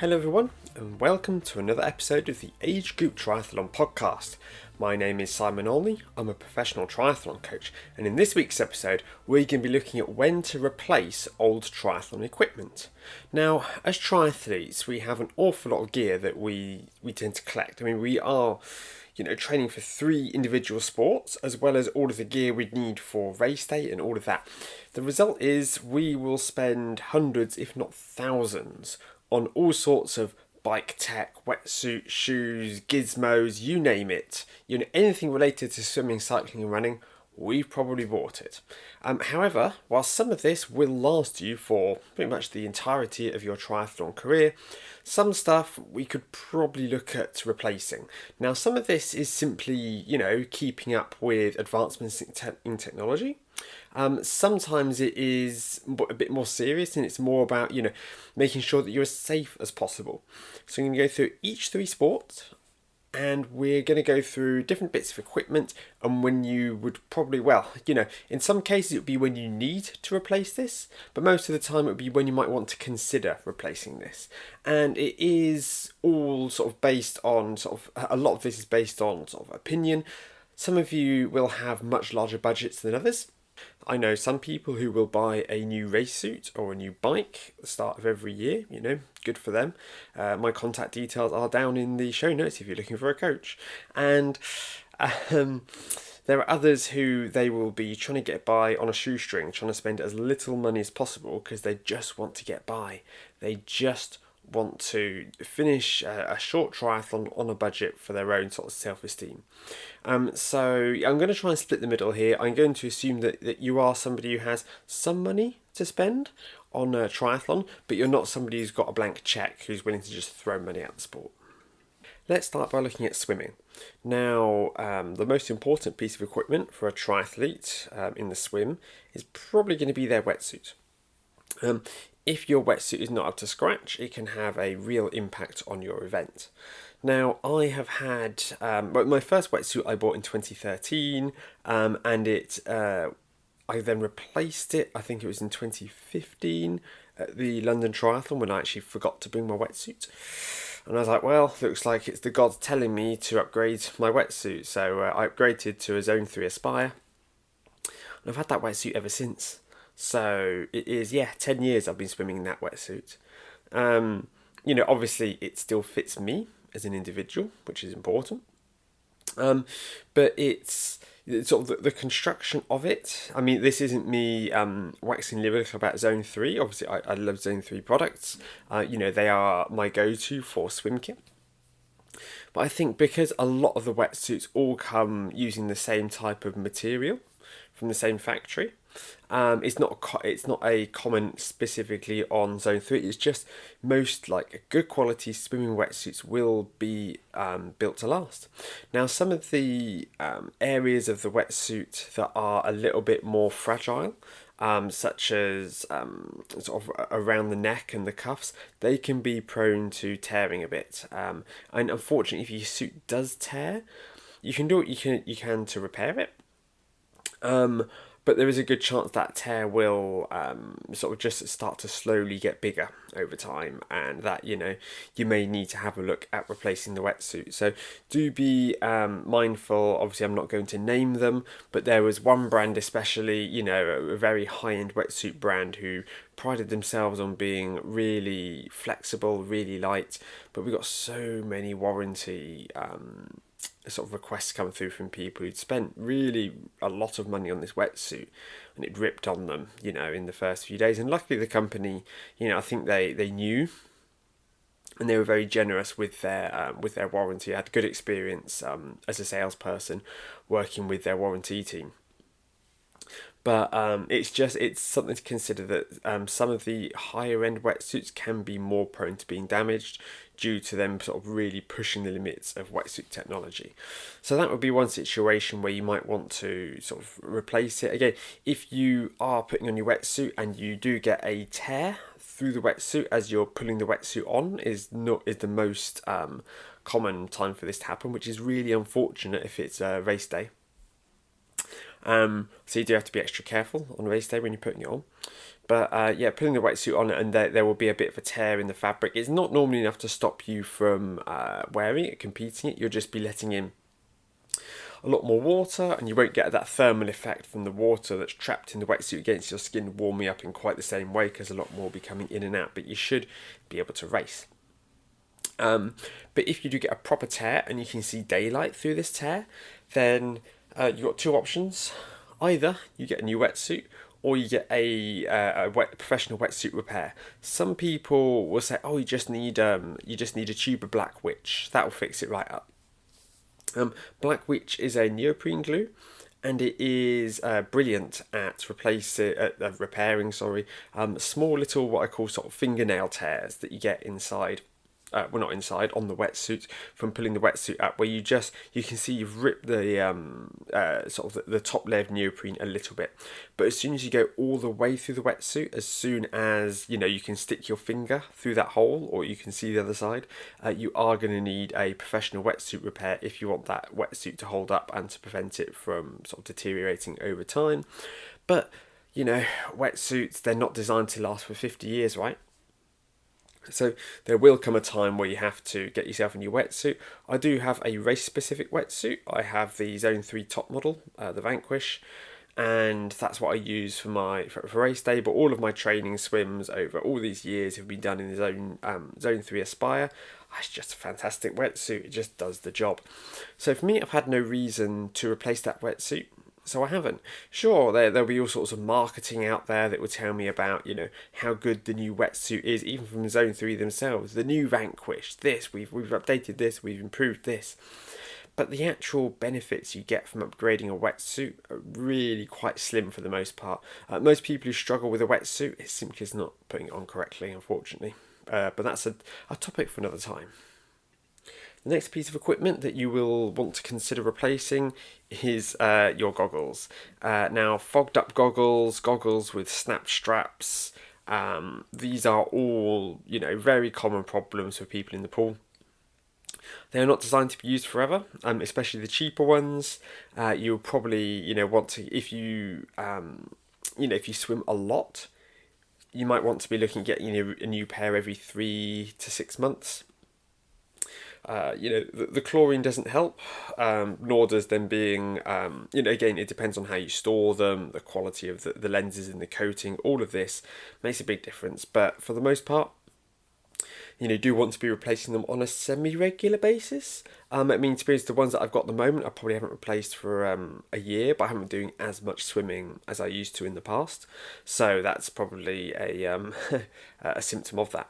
Hello everyone, and welcome to another episode of the Age Group Triathlon podcast. My name is Simon Olney, I'm a professional triathlon coach, and in this week's episode we're going to be looking at when to replace old triathlon equipment. Now, as triathletes, we have an awful lot of gear that we tend to collect. I mean, we are training for 3 individual sports, as well as all of the gear we'd need for race day and all of that. The result is we will spend hundreds, if not thousands, on all sorts of bike tech, wetsuit, shoes, gizmos, you name it. Anything related to swimming, cycling and running, we've probably bought it. However, while some of this will last you for pretty much the entirety of your triathlon career, some stuff we could probably look at replacing. Now, some of this is simply, keeping up with advancements in technology. Sometimes it is a bit more serious, and it's more about, making sure that you're as safe as possible. So I'm going to go through each 3 sports, and we're going to go through different bits of equipment and when you would probably, in some cases it would be when you need to replace this, but most of the time it would be when you might want to consider replacing this. And it is all sort of based on a lot of this is based on opinion. Some of you will have much larger budgets than others. I know some people who will buy a new race suit or a new bike at the start of every year, good for them. My contact details are down in the show notes if you're looking for a coach. And there are others who they will be trying to get by on a shoestring, trying to spend as little money as possible because they just want to get by. They just want to finish a short triathlon on a budget for their own sort of self-esteem. So I'm going to try and split the middle here. I'm going to assume that you are somebody who has some money to spend on a triathlon, but you're not somebody who's got a blank check who's willing to just throw money at the sport. Let's start by looking at swimming. Now, the most important piece of equipment for a triathlete in the swim is probably going to be their wetsuit. If your wetsuit is not up to scratch, it can have a real impact on your event. Now, I have had my first wetsuit I bought in 2013, and I then replaced it. I think it was in 2015 at the London Triathlon when I actually forgot to bring my wetsuit. And I was like, well, looks like it's the gods telling me to upgrade my wetsuit. So I upgraded to a Zone 3 Aspire, and I've had that wetsuit ever since. So it is, 10 years I've been swimming in that wetsuit. Obviously it still fits me as an individual, which is important. But it's sort of the construction of it. I mean, this isn't me waxing lyrical about Zone 3. Obviously, I love Zone 3 products. They are my go-to for swim kit. But I think because a lot of the wetsuits all come using the same type of material from the same factory, it's not a comment specifically on Zone 3. It's just most good quality swimming wetsuits will be built to last. Now, some of the areas of the wetsuit that are a little bit more fragile, such as sort of around the neck and the cuffs, they can be prone to tearing a bit. And unfortunately, if your suit does tear, you can do what you can to repair it. But there is a good chance that tear will sort of just start to slowly get bigger over time, and that you may need to have a look at replacing the wetsuit. So do be mindful. Obviously, I'm not going to name them, but there was one brand especially, a very high-end wetsuit brand who prided themselves on being really flexible, really light, but we got so many warranty sort of requests come through from people who'd spent really a lot of money on this wetsuit and it ripped on them, in the first few days. And luckily the company, I think they knew, and they were very generous with their warranty. I had good experience as a salesperson working with their warranty team. But it's something to consider that some of the higher end wetsuits can be more prone to being damaged due to them sort of really pushing the limits of wetsuit technology. So that would be one situation where you might want to sort of replace it. Again, if you are putting on your wetsuit and you do get a tear through the wetsuit as you're pulling the wetsuit on, is the most common time for this to happen, which is really unfortunate if it's a race day. So you do have to be extra careful on race day when you're putting it on. But yeah, putting the wetsuit on and there will be a bit of a tear in the fabric. It's not normally enough to stop you from wearing it, competing it. You'll just be letting in a lot more water, and you won't get that thermal effect from the water that's trapped in the wetsuit against your skin warming up in quite the same way, because a lot more will be coming in and out. But you should be able to race. But if you do get a proper tear and you can see daylight through this tear, then you've got two options. Either you get a new wetsuit, or you get a professional wetsuit repair. Some people will say, "Oh, you just need a tube of Black Witch. That will fix it right up." Black Witch is a neoprene glue, and it is brilliant at repairing. Small little what I call sort of fingernail tears that you get inside. Well, not inside, on the wetsuit from pulling the wetsuit up, where you can see you've ripped the sort of the top layer of neoprene a little bit. But as soon as you go all the way through the wetsuit, as soon as you can stick your finger through that hole, or you can see the other side, you are going to need a professional wetsuit repair if you want that wetsuit to hold up and to prevent it from sort of deteriorating over time. But wetsuits, they're not designed to last for 50 years, right? So there will come a time where you have to get yourself a new wetsuit. I do have a race-specific wetsuit. I have the Zone 3 top model, the Vanquish, and that's what I use for race day. But all of my training swims over all these years have been done in the Zone 3 Aspire. It's just a fantastic wetsuit. It just does the job. So for me, I've had no reason to replace that wetsuit. So I haven't. Sure, there'll be all sorts of marketing out there that will tell me about, how good the new wetsuit is, even from Zone 3 themselves. The new Vanquish, we've updated this, we've improved this. But the actual benefits you get from upgrading a wetsuit are really quite slim for the most part. Most people who struggle with a wetsuit, it simply is not putting it on correctly, unfortunately. But that's a topic for another time. The next piece of equipment that you will want to consider replacing is your goggles. Now, fogged up goggles with snap straps, these are all, very common problems for people in the pool. They are not designed to be used forever, especially the cheaper ones. You'll probably, want to, if you swim a lot, you might want to be looking at getting a new pair every 3 to 6 months. The chlorine doesn't help, nor does them being, again, it depends on how you store them, the quality of the lenses in the coating, all of this makes a big difference. But for the most part, do want to be replacing them on a semi-regular basis. I mean, to be honest, the ones that I've got at the moment, I probably haven't replaced for a year, but I haven't been doing as much swimming as I used to in the past. So that's probably a symptom of that.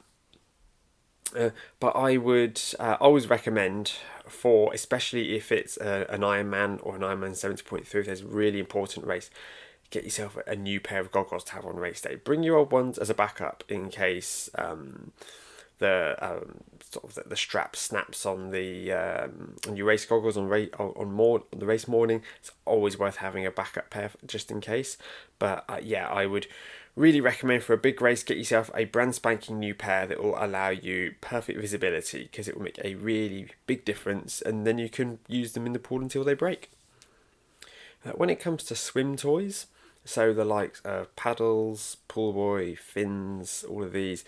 But I would always recommend especially if it's an Ironman or an Ironman 70.3, if there's a really important race, get yourself a new pair of goggles to have on race day. Bring your old ones as a backup in case the strap snaps on on your race goggles on the race morning. It's always worth having a backup pair just in case. But I would really recommend for a big race, get yourself a brand spanking new pair that will allow you perfect visibility, because it will make a really big difference, and then you can use them in the pool until they break. When it comes to swim toys, so the likes of paddles, pool buoy, fins, all of these,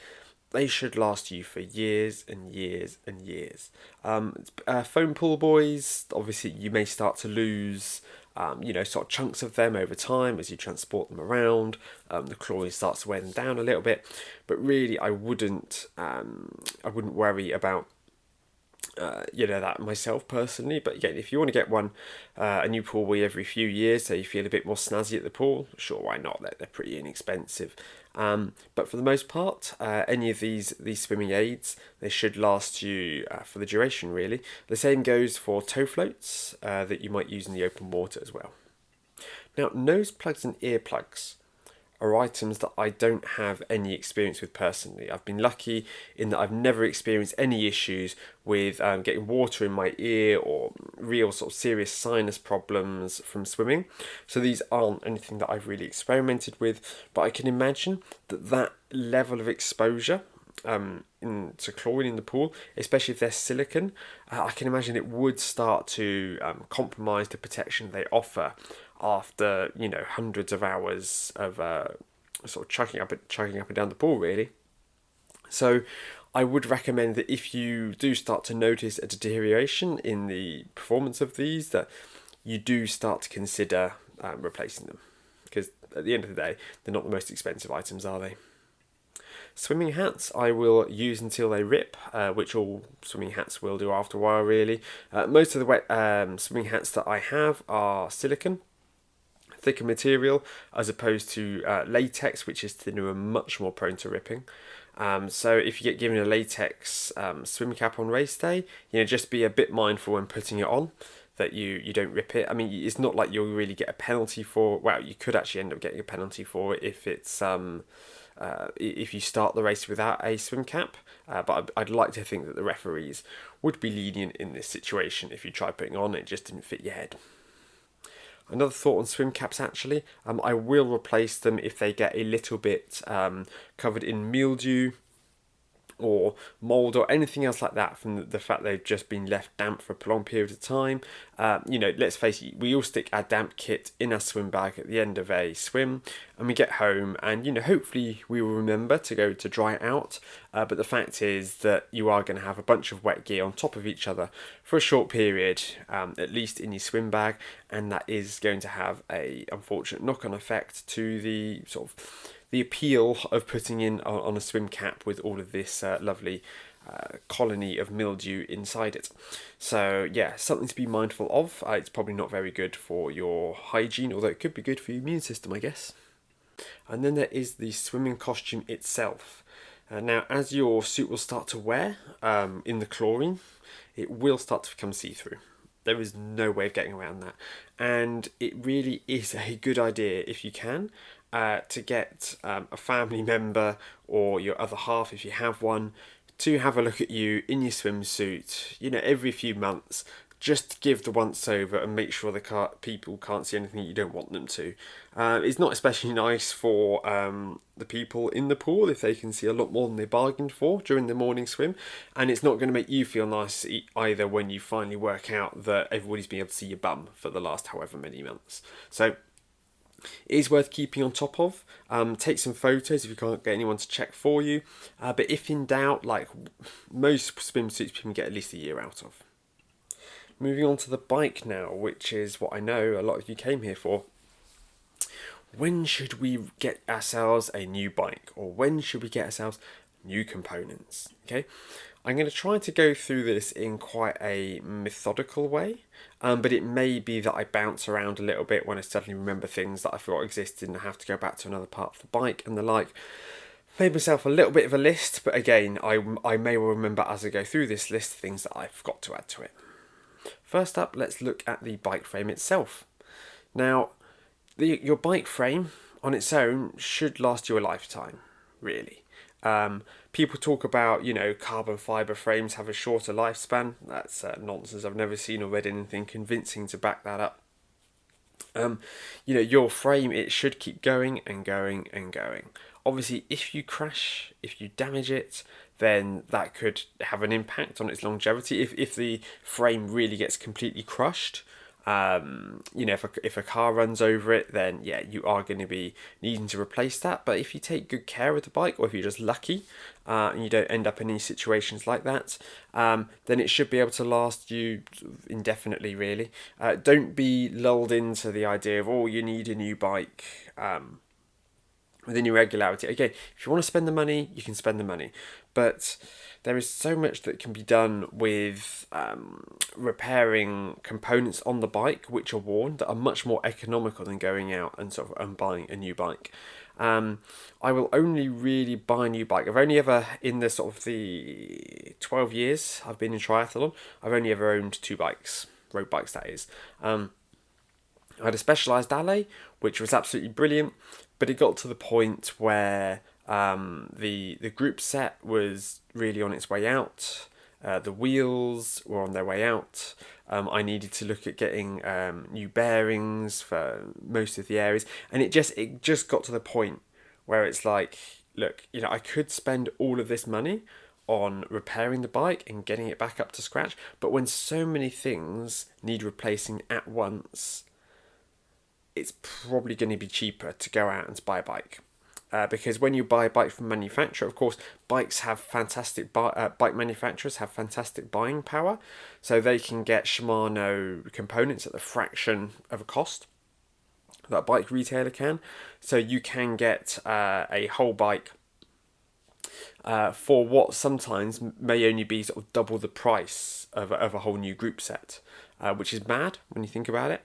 they should last you for years and years and years. Foam pool buoys, obviously you may start to lose sort of chunks of them over time as you transport them around. The chlorine starts to wear them down a little bit, but really I wouldn't worry about that myself personally. But again, if you want to get a new pool buoy every few years, so you feel a bit more snazzy at the pool, sure, why not? They're pretty inexpensive. But for the most part, any of these swimming aids, they should last you for the duration, really. The same goes for toe floats that you might use in the open water as well. Now, nose plugs and earplugs are items that I don't have any experience with personally. I've been lucky in that I've never experienced any issues with getting water in my ear or real sort of serious sinus problems from swimming. So these aren't anything that I've really experimented with, but I can imagine that level of exposure into chlorine in the pool, especially if they're silicon, I can imagine it would start to compromise the protection they offer after hundreds of hours of sort of chugging up and down the pool, really. So I would recommend that if you do start to notice a deterioration in the performance of these, that you do start to consider replacing them, because at the end of the day, they're not the most expensive items, are they? Swimming hats I will use until they rip, which all swimming hats will do after a while, really. Most of the wet swimming hats that I have are silicone, thicker material, as opposed to latex, which is thinner and much more prone to ripping. So if you get given a latex swim cap on race day, just be a bit mindful when putting it on that you don't rip it. I mean, it's not like you'll really get a penalty for. Well, you could actually end up getting a penalty for it if you start the race without a swim cap. But I'd like to think that the referees would be lenient in this situation if you try putting on it just didn't fit your head. Another thought on swim caps, actually, I will replace them if they get a little bit covered in mildew or mould or anything else like that from the fact they've just been left damp for a prolonged period of time. Let's face it, we all stick our damp kit in our swim bag at the end of a swim and we get home and, hopefully we will remember to go to dry it out. But the fact is that you are going to have a bunch of wet gear on top of each other for a short period, at least in your swim bag, and that is going to have a unfortunate knock-on effect to the sort of the appeal of putting in on a swim cap with all of this lovely colony of mildew inside it. So yeah, something to be mindful of. It's probably not very good for your hygiene, although it could be good for your immune system, I guess. And then there is the swimming costume itself. Now, as your suit will start to wear in the chlorine, it will start to become see-through. There is no way of getting around that. And it really is a good idea, if you can, to get a family member or your other half, if you have one, to have a look at you in your swimsuit, every few months, just give the once over and make sure the people can't see anything you don't want them to. It's not especially nice for the people in the pool if they can see a lot more than they bargained for during the morning swim, and it's not going to make you feel nice either when you finally work out that everybody's been able to see your bum for the last however many months. So it is worth keeping on top of. Take some photos if you can't get anyone to check for you. But if in doubt, like most swimsuits, you can get at least a year out of. Moving on to the bike now, which is what I know a lot of you came here for. When should we get ourselves a new bike? Or when should we get ourselves new components? Okay, I'm going to try to go through this in quite a methodical way, but it may be that I bounce around a little bit when I suddenly remember things that I forgot existed and I have to go back to another part of the bike and the like. Made myself a little bit of a list, but again, I may well remember as I go through this list things that I forgot to add to it. First up, let's look at the bike frame itself. Now, your bike frame on its own should last you a lifetime, really. People talk about, carbon fibre frames have a shorter lifespan. That's nonsense. I've never seen or read anything convincing to back that up. Your frame, it should keep going and going and going. Obviously, if you crash, if you damage it, then that could have an impact on its longevity. If the frame really gets completely crushed, if a car runs over it, then yeah, you are going to be needing to replace that. But if you take good care of the bike, or if you're just lucky and you don't end up in any situations like that, then it should be able to last you indefinitely, really. Don't be lulled into the idea of, oh, you need a new bike with any regularity. Okay, if you want to spend the money, you can spend the money, but there is so much that can be done with repairing components on the bike which are worn that are much more economical than going out and buying a new bike. I will only really buy a new bike. I've only ever, in the sort of the 12 years I've been in triathlon, I've only ever owned two bikes, road bikes that is. I had a Specialized Alley, which was absolutely brilliant, but it got to the point where the group set was really on its way out. The wheels were on their way out. I needed to look at getting new bearings for most of the areas, and it just got to the point where it's like look, I could spend all of this money on repairing the bike and getting it back up to scratch, but when so many things need replacing at once, it's probably going to be cheaper to go out and buy a bike. Because when you buy a bike from manufacturer, of course, bike manufacturers have fantastic buying power, so they can get Shimano components at the fraction of a cost that a bike retailer can. So you can get a whole bike for what sometimes may only be sort of double the price of a whole new group set, which is mad when you think about it.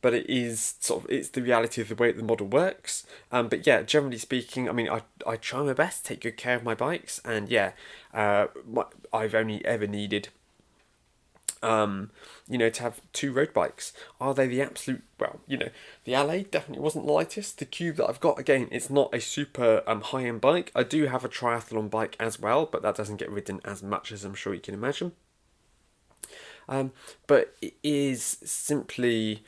But it's the reality of the way the model works. But yeah, generally speaking, I mean, I try my best to take good care of my bikes, and yeah, I've only ever needed to have 2 road bikes. Are they the absolute, the LA definitely wasn't the lightest. The Cube that I've got, again, it's not a super high-end bike. I do have a triathlon bike as well, but that doesn't get ridden as much as I'm sure you can imagine. But it is simply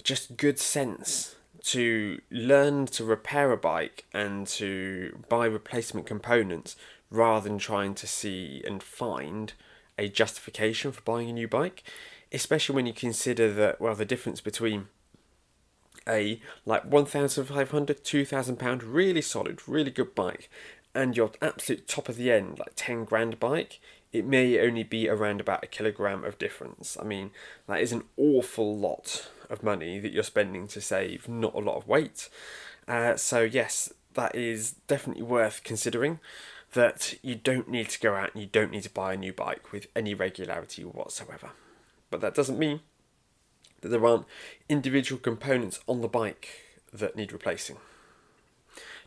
just good sense to learn to repair a bike and to buy replacement components rather than trying to see and find a justification for buying a new bike, especially when you consider that, well, the difference between a like £1,500, £2,000 really solid, really good bike and your absolute top of the end, like 10 grand bike, it may only be around about a kilogram of difference. I mean, that is an awful lot of money that you're spending to save not a lot of weight. So yes, that is definitely worth considering, that you don't need to go out and you don't need to buy a new bike with any regularity whatsoever. But that doesn't mean that there aren't individual components on the bike that need replacing.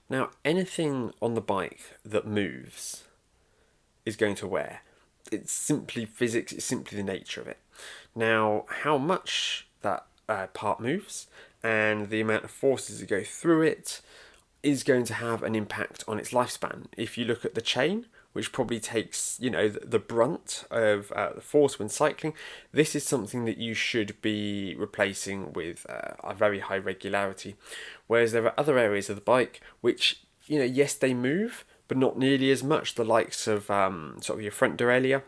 Now, anything on the bike that moves is going to wear. It's simply physics, it's simply the nature of it. Now, how much that part moves and the amount of forces that go through it is going to have an impact on its lifespan. If you look at the chain, which probably takes, the brunt of the force when cycling, this is something that you should be replacing with a very high regularity. Whereas there are other areas of the bike which, yes, they move, but not nearly as much. The likes of sort of your front derailleur,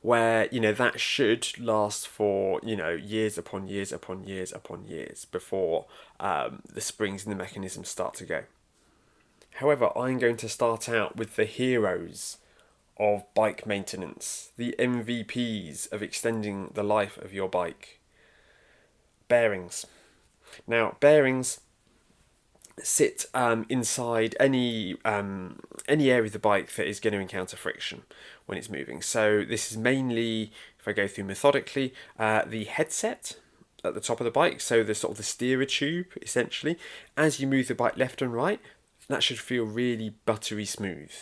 where that should last for years upon years upon years upon years before the springs and the mechanisms start to go. However, I'm going to start out with the heroes of bike maintenance, the MVPs of extending the life of your bike. Bearings. Now, bearings sit inside any area of the bike that is going to encounter friction when it's moving. So this is mainly, if I go through methodically, the headset at the top of the bike, so the sort of the steerer tube essentially. As you move the bike left and right, that should feel really buttery smooth.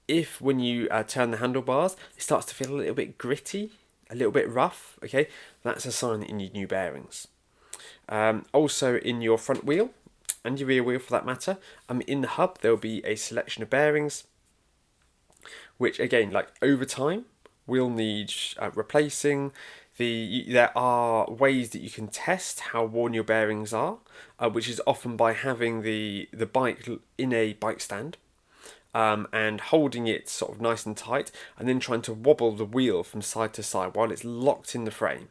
If when you turn the handlebars, it starts to feel a little bit gritty, a little bit rough, okay, that's a sign that you need new bearings. Also in your front wheel, and your rear wheel for that matter, in the hub there will be a selection of bearings, which again, like over time, will need replacing. There are ways that you can test how worn your bearings are, which is often by having the bike in a bike stand and holding it sort of nice and tight, and then trying to wobble the wheel from side to side while it's locked in the frame.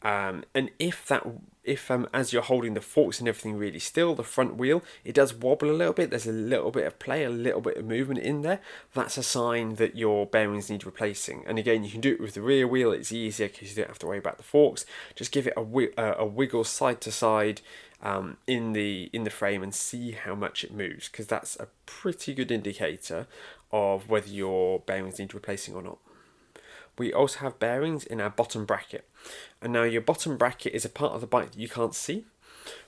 And if as you're holding the forks and everything really still, the front wheel, it does wobble a little bit, there's a little bit of play, a little bit of movement in there, that's a sign that your bearings need replacing. And again, you can do it with the rear wheel, it's easier because you don't have to worry about the forks. Just give it a wiggle side to side in the frame and see how much it moves, because that's a pretty good indicator of whether your bearings need replacing or not. We also have bearings in our bottom bracket. And now your bottom bracket is a part of the bike that you can't see,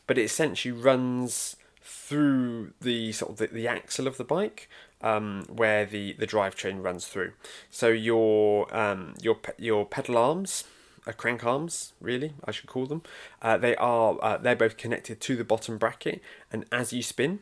but it essentially runs through the sort of the axle of the bike, where the drivetrain runs through. So your pedal arms, crank arms, really, I should call them. They're both connected to the bottom bracket, and as you spin,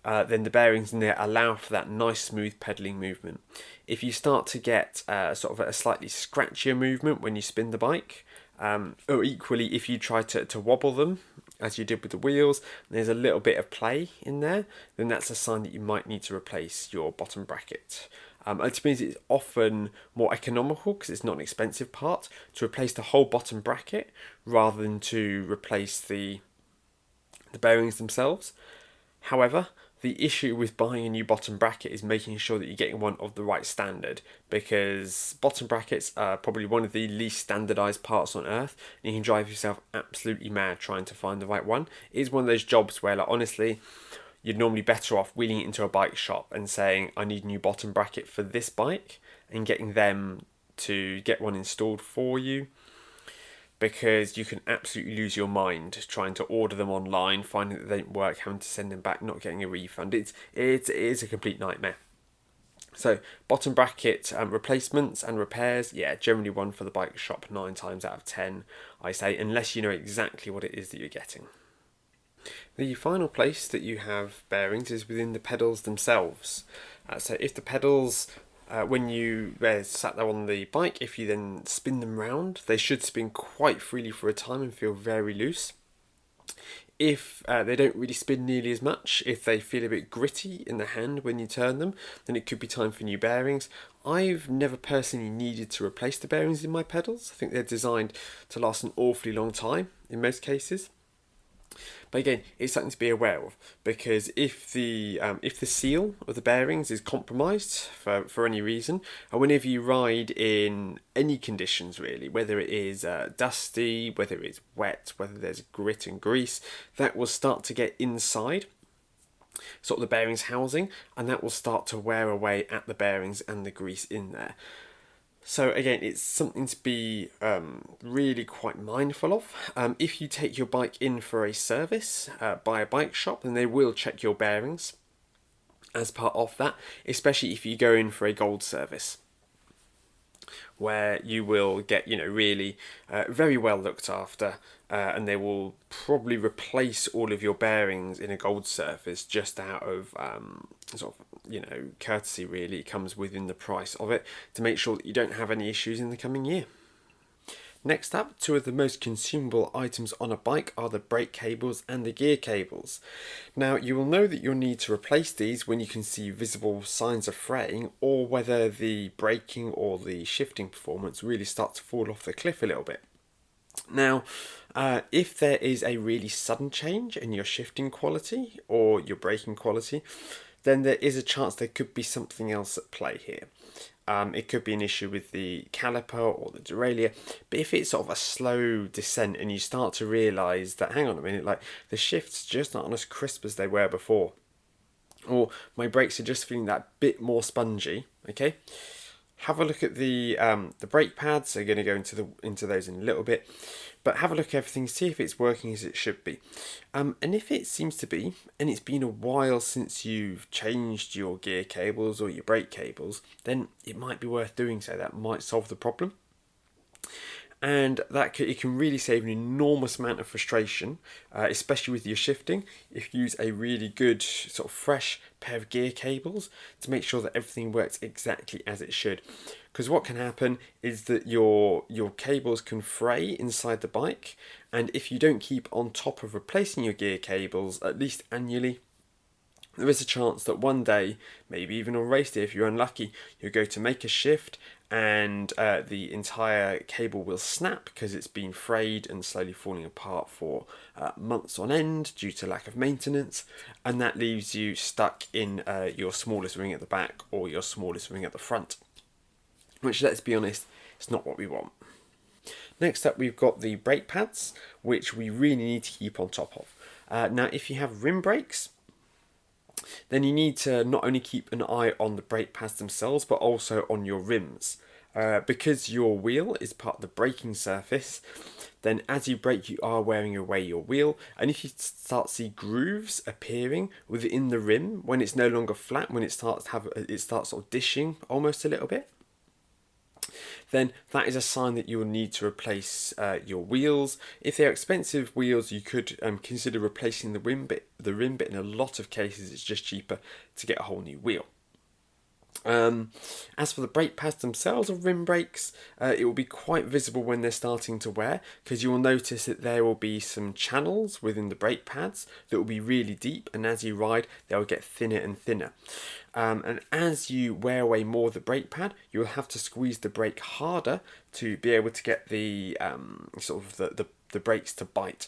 then the bearings in there allow for that nice smooth pedaling movement. If you start to get sort of a slightly scratchier movement when you spin the bike, or equally if you try to wobble them as you did with the wheels, and there's a little bit of play in there, then that's a sign that you might need to replace your bottom bracket. It means it's often more economical, because it's not an expensive part, to replace the whole bottom bracket rather than to replace the bearings themselves. However, the issue with buying a new bottom bracket is making sure that you're getting one of the right standard, because bottom brackets are probably one of the least standardized parts on earth, and you can drive yourself absolutely mad trying to find the right one. It is one of those jobs where, like, honestly, you're normally better off wheeling it into a bike shop and saying, I need a new bottom bracket for this bike, and getting them to get one installed for you, because you can absolutely lose your mind trying to order them online, finding that they don't work, having to send them back, not getting a refund. It is a complete nightmare. So bottom bracket replacements and repairs, yeah, generally one for the bike shop 9 times out of 10, I say, unless you know exactly what it is that you're getting. The final place that you have bearings is within the pedals themselves. So if the pedals, when they're sat there on the bike, if you then spin them round, they should spin quite freely for a time and feel very loose. If they don't really spin nearly as much, if they feel a bit gritty in the hand when you turn them, then it could be time for new bearings. I've never personally needed to replace the bearings in my pedals. I think they're designed to last an awfully long time in most cases. But again, it's something to be aware of, because if the seal of the bearings is compromised for any reason, and whenever you ride in any conditions really, whether it is dusty, whether it's wet, whether there's grit and grease, that will start to get inside sort of the bearings housing, and that will start to wear away at the bearings and the grease in there. So again, it's something to be really quite mindful of. If you take your bike in for a service by a bike shop, then they will check your bearings as part of that, especially if you go in for a gold service, where you will get, really very well looked after, and they will probably replace all of your bearings in a gold service just out of courtesy. Really, it comes within the price of it to make sure that you don't have any issues in the coming year. Next up, two of the most consumable items on a bike are the brake cables and the gear cables. Now, you will know that you'll need to replace these when you can see visible signs of fraying, or whether the braking or the shifting performance really starts to fall off the cliff a little bit. Now, if there is a really sudden change in your shifting quality or your braking quality, then there is a chance there could be something else at play here. It could be an issue with the caliper or the derailleur, but if it's sort of a slow descent and you start to realise that, hang on a minute, like the shifts just aren't as crisp as they were before, or my brakes are just feeling that bit more spongy, okay? Have a look at the brake pads. So you're going to go into those in a little bit, but have a look at everything, see if it's working as it should be. And if it seems to be, and it's been a while since you've changed your gear cables or your brake cables, then it might be worth doing so. That might solve the problem. And it can really save an enormous amount of frustration, especially with your shifting, if you use a really good sort of fresh pair of gear cables to make sure that everything works exactly as it should. Because what can happen is that your cables can fray inside the bike, and if you don't keep on top of replacing your gear cables at least annually, there is a chance that one day, maybe even on race day if you're unlucky, you'll go to make a shift and the entire cable will snap because it's been frayed and slowly falling apart for months on end due to lack of maintenance, and that leaves you stuck in your smallest ring at the back or your smallest ring at the front, which, let's be honest, is not what we want. Next up, we've got the brake pads, which we really need to keep on top of. Now, if you have rim brakes, then you need to not only keep an eye on the brake pads themselves, but also on your rims. Because your wheel is part of the braking surface, then as you brake, you are wearing away your wheel. And if you start to see grooves appearing within the rim when it's no longer flat, when it starts sort of dishing almost a little bit, then that is a sign that you will need to replace your wheels. If they're expensive wheels, you could consider replacing the rim bit. In a lot of cases, it's just cheaper to get a whole new wheel. Um, as for the brake pads themselves or rim brakes, it will be quite visible when they're starting to wear, because you will notice that there will be some channels within the brake pads that will be really deep, and as you ride they will get thinner and thinner. And as you wear away more of the brake pad, you will have to squeeze the brake harder to be able to get the the brakes to bite.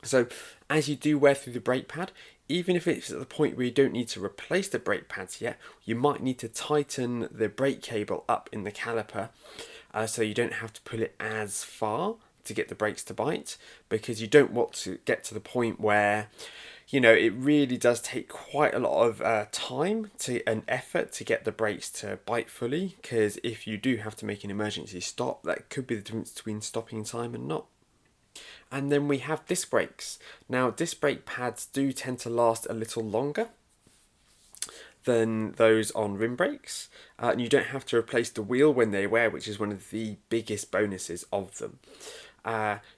So as you do wear through the brake pad, even if it's at the point where you don't need to replace the brake pads yet, you might need to tighten the brake cable up in the caliper, so you don't have to pull it as far to get the brakes to bite, because you don't want to get to the point where it really does take quite a lot of time and effort to get the brakes to bite fully, because if you do have to make an emergency stop, that could be the difference between stopping in time and not. And then we have disc brakes. Now, disc brake pads do tend to last a little longer than those on rim brakes, and you don't have to replace the wheel when they wear, which is one of the biggest bonuses of them.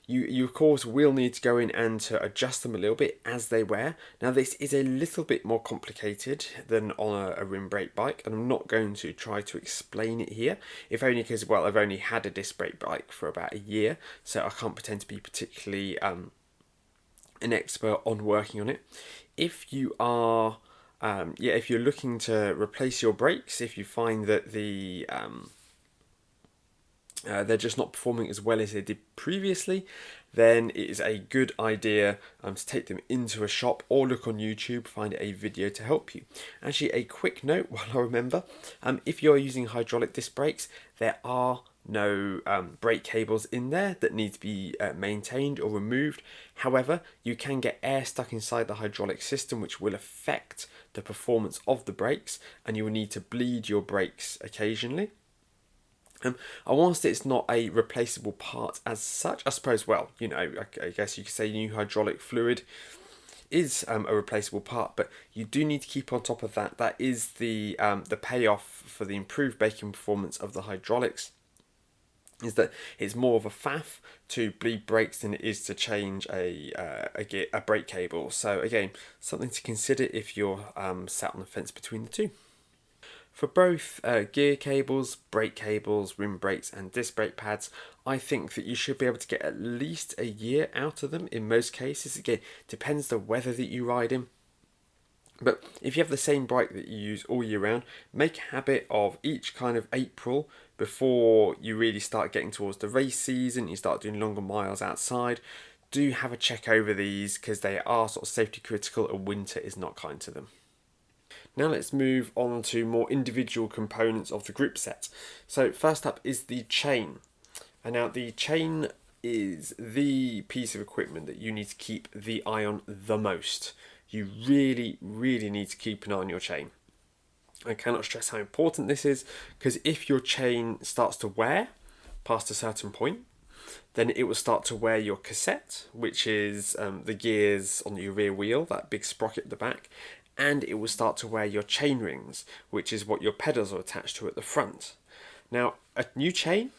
You of course will need to go in and to adjust them a little bit as they wear. Now this is a little bit more complicated than on a rim brake bike, and I'm not going to try to explain it here, if only because, well, I've only had a disc brake bike for about a year, so I can't pretend to be particularly an expert on working on it. If you are if you're looking to replace your brakes, if you find that they're just not performing as well as they did previously, then it is a good idea to take them into a shop or look on YouTube, find a video to help you. Actually, a quick note while I remember, if you're using hydraulic disc brakes, there are no brake cables in there that need to be maintained or removed. However, you can get air stuck inside the hydraulic system, which will affect the performance of the brakes, and you will need to bleed your brakes occasionally. And whilst it's not a replaceable part as such, I suppose, well, I guess you could say new hydraulic fluid is a replaceable part, but you do need to keep on top of that. That is the payoff for the improved braking performance of the hydraulics, is that it's more of a faff to bleed brakes than it is to change a brake cable. So again, something to consider if you're sat on the fence between the two. For both gear cables, brake cables, rim brakes and disc brake pads, I think that you should be able to get at least a year out of them in most cases. Again, depends the weather that you ride in. But if you have the same bike that you use all year round, make a habit of each kind of April, before you really start getting towards the race season, you start doing longer miles outside, do have a check over these, because they are sort of safety critical and winter is not kind to them. Now let's move on to more individual components of the group set. So first up is the chain. And now the chain is the piece of equipment that you need to keep the eye on the most. You really, really need to keep an eye on your chain. I cannot stress how important this is, because if your chain starts to wear past a certain point, then it will start to wear your cassette, which is the gears on your rear wheel, that big sprocket at the back, and it will start to wear your chain rings, which is what your pedals are attached to at the front. Now, a new chain,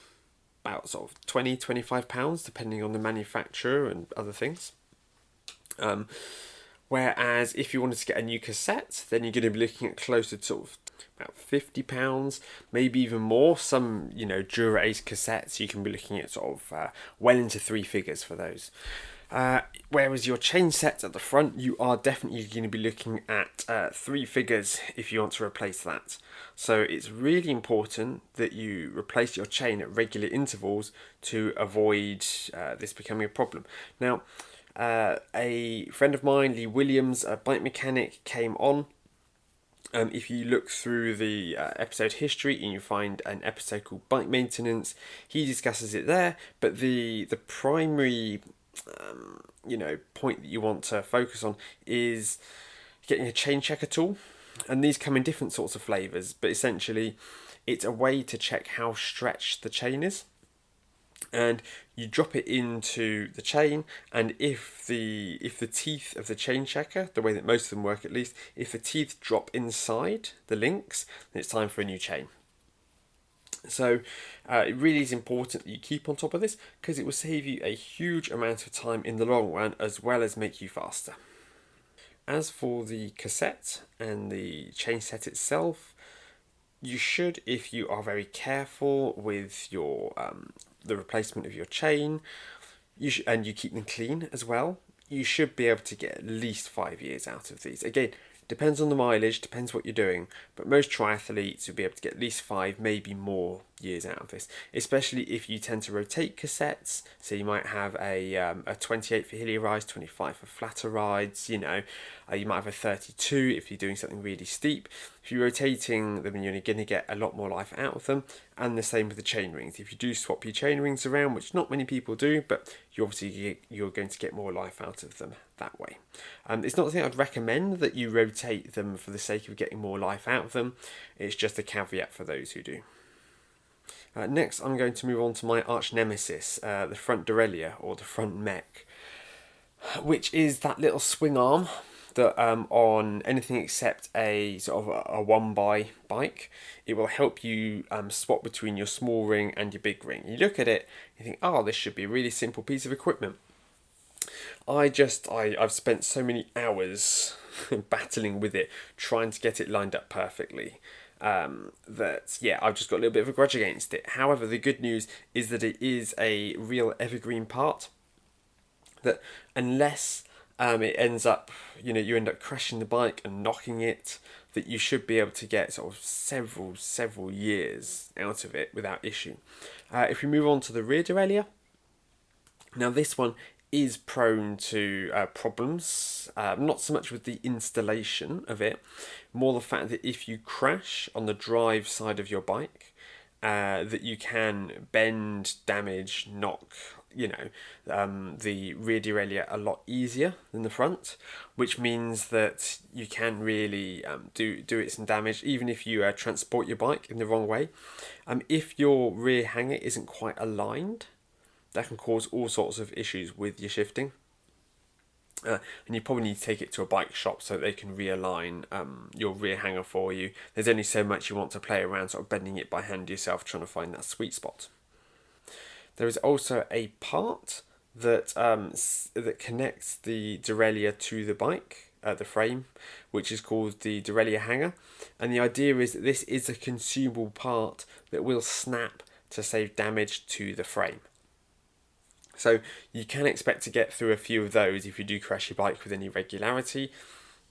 about sort of £20-25, depending on the manufacturer and other things. Whereas if you wanted to get a new cassette, then you're going to be looking at closer to sort of about £50, maybe even more. Some, Dura Ace cassettes, you can be looking at sort of well into three figures for those. Whereas your chain sets at the front, you are definitely going to be looking at three figures if you want to replace that. So it's really important that you replace your chain at regular intervals to avoid this becoming a problem. Now, a friend of mine, Lee Williams, a bike mechanic, came on. If you look through the episode history and you find an episode called Bike Maintenance, he discusses it there. But the primary point that you want to focus on is getting a chain checker tool, and these come in different sorts of flavors, but essentially it's a way to check how stretched the chain is. And you drop it into the chain, and if the teeth of the chain checker, the way that most of them work at least, if the teeth drop inside the links, then it's time for a new chain. So it really is important that you keep on top of this, because it will save you a huge amount of time in the long run, as well as make you faster. As for the cassette and the chain set itself, You should, if you are very careful with your the replacement of your chain, and you keep them clean as well, you should be able to get at least 5 years out of these. Again, depends on the mileage, depends what you're doing, but most triathletes will be able to get at least 5, maybe more years out of this, especially if you tend to rotate cassettes. So you might have a 28 for hilly rides, 25 for flatter rides, you might have a 32 if you're doing something really steep. If you're rotating them, you're going to get a lot more life out of them, and the same with the chain rings. If you do swap your chain rings around, which not many people do, but you're going to get more life out of them that way. It's not something I'd recommend that you rotate them for the sake of getting more life out of them. It's just a caveat for those who do. Next, I'm going to move on to my arch nemesis, the front derailleur, or the front mech, which is that little swing arm that on anything except a sort of a one-by bike, it will help you swap between your small ring and your big ring. You look at it, you think, oh, this should be a really simple piece of equipment. I've spent so many hours battling with it, trying to get it lined up perfectly. I've just got a little bit of a grudge against it. However, the good news is that it is a real evergreen part. That unless it ends up, you end up crashing the bike and knocking it, that you should be able to get sort of several years out of it without issue. If we move on to the rear derailleur, now this one is prone to problems, not so much with the installation of it, more the fact that if you crash on the drive side of your bike, that you can bend, damage, knock, the rear derailleur a lot easier than the front, which means that you can really do it some damage, even if you transport your bike in the wrong way. If your rear hanger isn't quite aligned, that can cause all sorts of issues with your shifting. And you probably need to take it to a bike shop so they can realign your rear hanger for you. There's only so much you want to play around sort of bending it by hand yourself, trying to find that sweet spot. There is also a part that that connects the derailleur to the bike, the frame, which is called the derailleur hanger. And the idea is that this is a consumable part that will snap to save damage to the frame. So you can expect to get through a few of those if you do crash your bike with any regularity.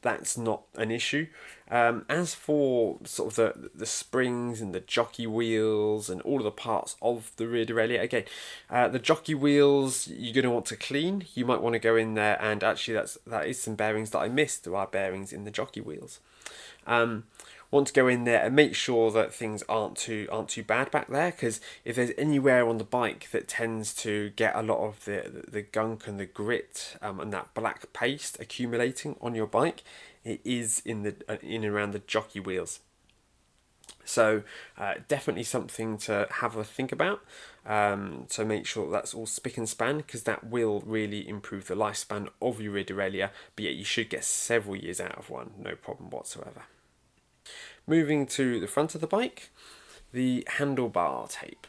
That's not an issue. As for sort of the springs and the jockey wheels and all of the parts of the rear derailleur, again, the jockey wheels you're going to want to clean. You might want to go in there, and actually that is some bearings that I missed. There are bearings in the jockey wheels. Want to go in there and make sure that things aren't too bad back there, because if there's anywhere on the bike that tends to get a lot of the gunk and the grit and that black paste accumulating on your bike, it is in and around the jockey wheels. So definitely something to have a think about. So make sure that's all spick and span, because that will really improve the lifespan of your rear derailleur, but yet you should get several years out of one, no problem whatsoever. Moving to the front of the bike, the handlebar tape.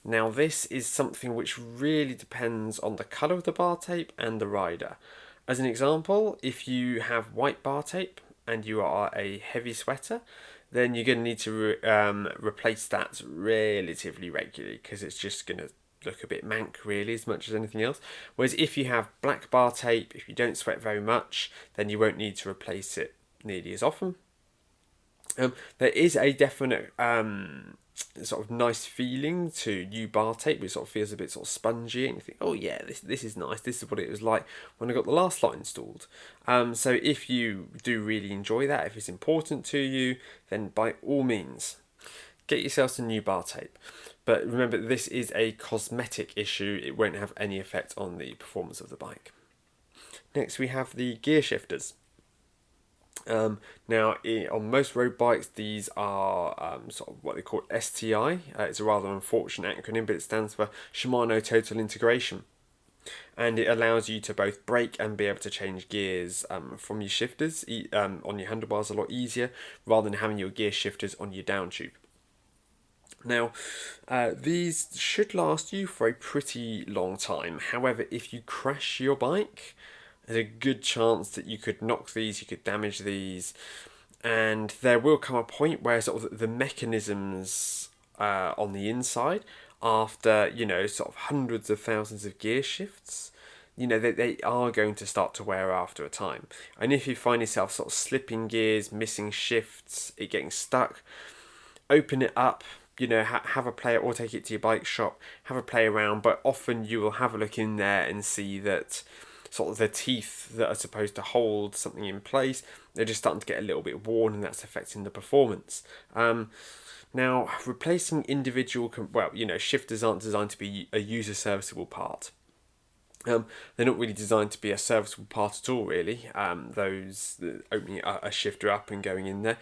Now this is something which really depends on the colour of the bar tape and the rider. As an example, if you have white bar tape and you are a heavy sweater, then you're going to need to replace that relatively regularly, because it's just going to look a bit mank really, as much as anything else. Whereas if you have black bar tape, if you don't sweat very much, then you won't need to replace it nearly as often. There is a definite sort of nice feeling to new bar tape, which sort of feels a bit sort of spongy, and you think, oh yeah, this is nice. This is what it was like when I got the last lot installed. So if you do really enjoy that, if it's important to you, then by all means, get yourself some new bar tape. But remember, this is a cosmetic issue. It won't have any effect on the performance of the bike. Next, we have the gear shifters. Now, on most road bikes, these are sort of what they call STI. It's a rather unfortunate acronym, but it stands for Shimano Total Integration. And it allows you to both brake and be able to change gears from your shifters on your handlebars a lot easier, rather than having your gear shifters on your down tube. Now, these should last you for a pretty long time. However, if you crash your bike, there's a good chance that you could knock these, you could damage these. And there will come a point where sort of the mechanisms on the inside, after sort of hundreds of thousands of gear shifts, they are going to start to wear after a time. And if you find yourself sort of slipping gears, missing shifts, it getting stuck, open it up, have a play, or take it to your bike shop, have a play around. But often you will have a look in there and see that sort of the teeth that are supposed to hold something in place, they're just starting to get a little bit worn, and that's affecting the performance. Now, replacing individual, shifters aren't designed to be a user serviceable part. They're not really designed to be a serviceable part at all, really. Those opening a shifter up and going in there.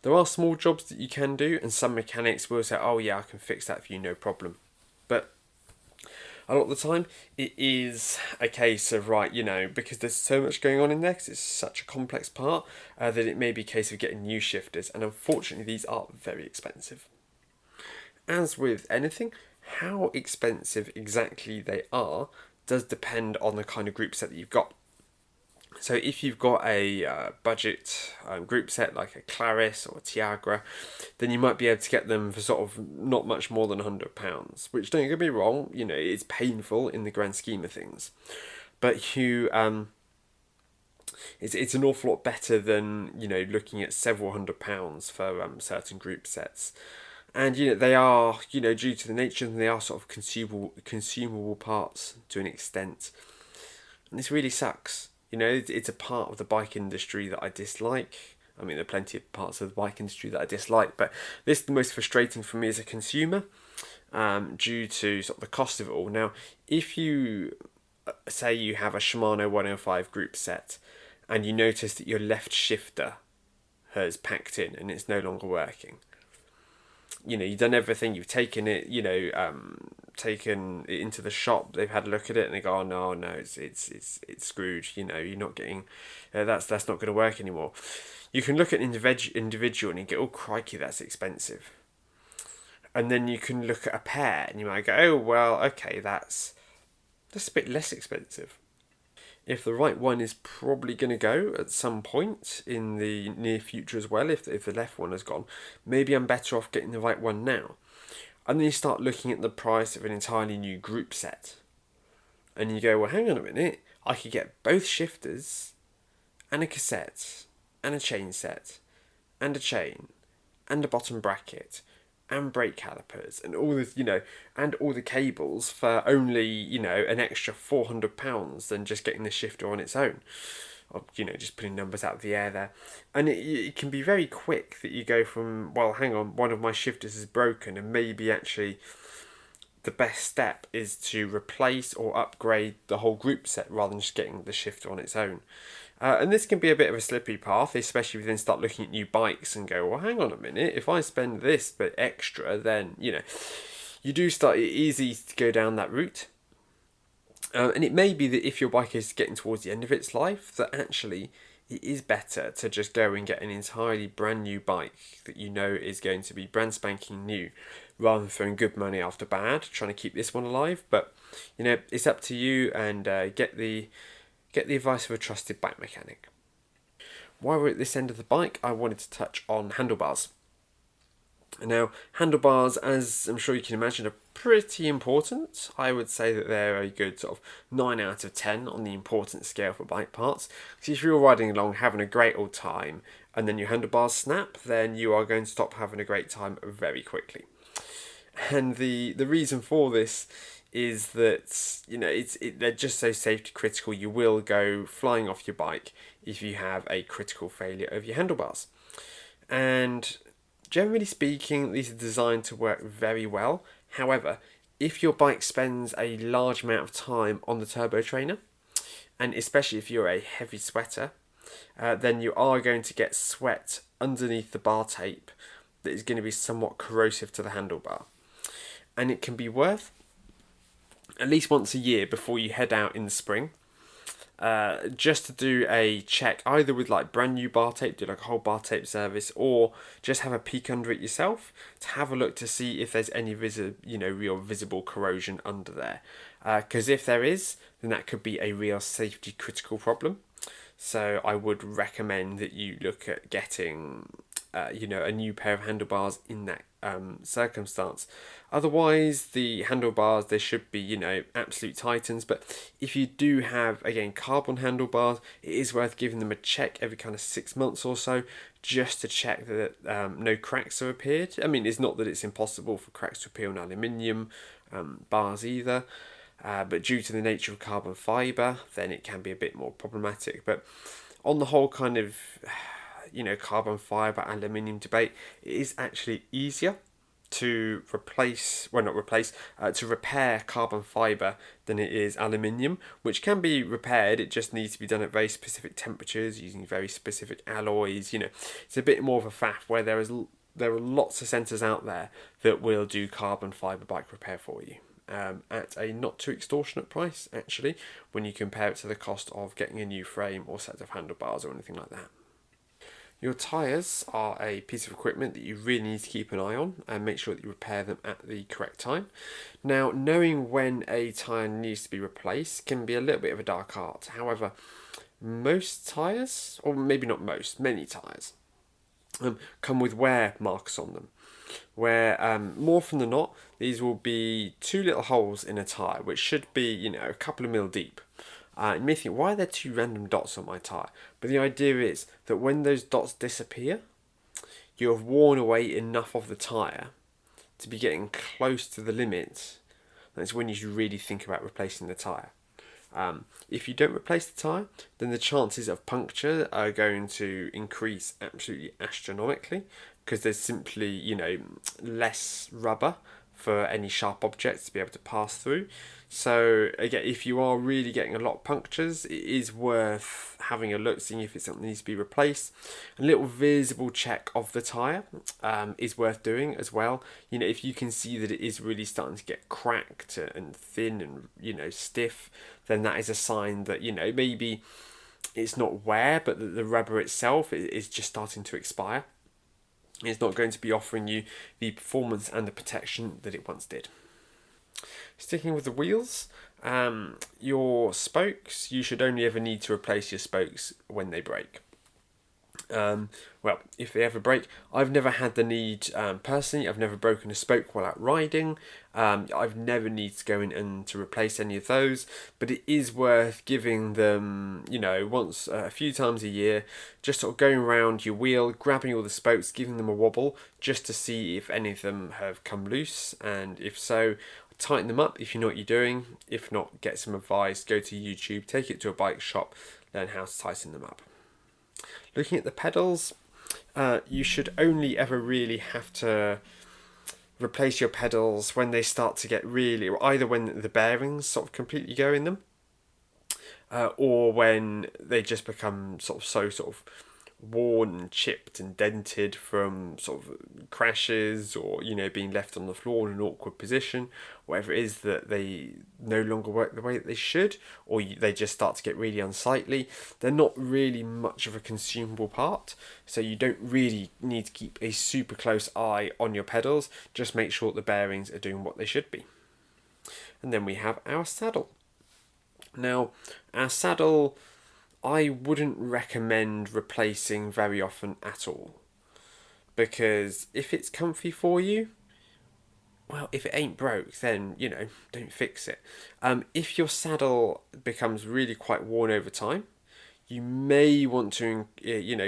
There are small jobs that you can do, and some mechanics will say, "Oh yeah, I can fix that for you, no problem." But a lot of the time, it is a case of because there's so much going on in there, because it's such a complex part, that it may be a case of getting new shifters, and unfortunately, these are very expensive. As with anything, how expensive exactly they are does depend on the kind of group set that you've got. So if you've got a budget group set like a Claris or a Tiagra, then you might be able to get them for sort of not much more than £100, which, don't get me wrong, it's painful in the grand scheme of things. But it's an awful lot better than looking at several £100s for certain group sets. And they are due to the nature of them, they are sort of consumable parts to an extent, and this really sucks. It's a part of the bike industry that I dislike. I mean, there are plenty of parts of the bike industry that I dislike, but this is the most frustrating for me as a consumer, due to sort of the cost of it all. Now, if you say you have a Shimano 105 group set, and you notice that your left shifter has packed in and it's no longer working, you've done everything, you've taken it, taken it into the shop, they've had a look at it and they go, "Oh no, it's screwed, you're not getting, that's not going to work anymore." You can look at individual and you go, "Oh crikey, that's expensive." And then you can look at a pair and you might go, "Oh well, okay, that's a bit less expensive." If the right one is probably going to go at some point in the near future as well, if the left one has gone, maybe I'm better off getting the right one now. And then you start looking at the price of an entirely new group set. And you go, "Well, hang on a minute, I could get both shifters, and a cassette, and a chain set, and a chain, and a bottom bracket, and brake calipers, and all this, and all the cables for only, an extra £400 than just getting the shifter on its own." Or, just putting numbers out of the air there. And it can be very quick that you go from, "Well, hang on, one of my shifters is broken," and maybe actually the best step is to replace or upgrade the whole group set rather than just getting the shifter on its own. And this can be a bit of a slippery path, especially if you then start looking at new bikes and go, "Well, hang on a minute, if I spend this bit extra, then," you do start, it's easy to go down that route. And it may be that if your bike is getting towards the end of its life, that actually it is better to just go and get an entirely brand new bike that is going to be brand spanking new, rather than throwing good money after bad, trying to keep this one alive. But, it's up to you, and get the advice of a trusted bike mechanic. While we're at this end of the bike, I wanted to touch on handlebars. Now, handlebars, as I'm sure you can imagine, are pretty important. I would say that they're a good sort of 9 out of 10 on the importance scale for bike parts. Because if you're riding along having a great old time and then your handlebars snap, then you are going to stop having a great time very quickly. And the reason for this is that they're just so safety critical. You will go flying off your bike if you have a critical failure of your handlebars. And generally speaking, these are designed to work very well. However, if your bike spends a large amount of time on the turbo trainer, and especially if you're a heavy sweater, then you are going to get sweat underneath the bar tape that is going to be somewhat corrosive to the handlebar. And it can be worth at least once a year before you head out in the spring, just to do a check, either with like brand new bar tape, do like a whole bar tape service, or just have a peek under it yourself to have a look to see if there's any real visible corrosion under there. Because if there is, then that could be a real safety critical problem. So I would recommend that you look at getting, a new pair of handlebars in that circumstance. Otherwise, the handlebars, they should be, absolute titans. But if you do have, again, carbon handlebars, it is worth giving them a check every kind of 6 months or so, just to check that no cracks have appeared. I mean, it's not that it's impossible for cracks to appear on aluminium bars either. But due to the nature of carbon fibre, then it can be a bit more problematic. But on the whole kind of, carbon fibre, aluminium debate, it is actually easier to to repair carbon fibre than it is aluminium, which can be repaired. It just needs to be done at very specific temperatures using very specific alloys. It's a bit more of a faff where there are lots of centres out there that will do carbon fibre bike repair for you. At a not too extortionate price, actually, when you compare it to the cost of getting a new frame or set of handlebars or anything like that. Your tyres are a piece of equipment that you really need to keep an eye on and make sure that you repair them at the correct time. Now, knowing when a tyre needs to be replaced can be a little bit of a dark art. However, most tyres, or maybe not most, many tyres, come with wear marks on them, where more often than not, these will be two little holes in a tyre, which should be, a couple of mil deep. You may think, why are there two random dots on my tyre? But the idea is that when those dots disappear, you have worn away enough of the tyre to be getting close to the limit. That's when you should really think about replacing the tyre. If you don't replace the tyre, then the chances of puncture are going to increase absolutely astronomically, because there's simply, less rubber for any sharp objects to be able to pass through. So again, if you are really getting a lot of punctures, it is worth having a look, seeing if it's something that needs to be replaced. A little visible check of the tyre is worth doing as well. If you can see that it is really starting to get cracked and thin and, stiff, then that is a sign that, maybe it's not wear, but the rubber itself is just starting to expire. It's not going to be offering you the performance and the protection that it once did. Sticking with the wheels, your spokes, you should only ever need to replace your spokes when they break. If they ever break, I've never had the need personally. I've never broken a spoke while out riding. I've never needed to go in and to replace any of those, but it is worth giving them, once a few times a year, just sort of going around your wheel, grabbing all the spokes, giving them a wobble, just to see if any of them have come loose, and if so, tighten them up if you know what you're doing. If not, get some advice, go to YouTube, take it to a bike shop, learn how to tighten them up. Looking at the pedals, you should only ever really have to replace your pedals when they start to get really, or either when the bearings sort of completely go in them, or when they just become sort of worn and chipped and dented from sort of crashes, or being left on the floor in an awkward position, whatever it is, that they no longer work the way that they should, or they just start to get really unsightly. They're not really much of a consumable part, so you don't really need to keep a super close eye on your pedals. Just make sure the bearings are doing what they should be. And then we have our saddle. Now, our saddle, I wouldn't recommend replacing very often at all, because if it's comfy for you, well, if it ain't broke, then, don't fix it. If your saddle becomes really quite worn over time, you may want to,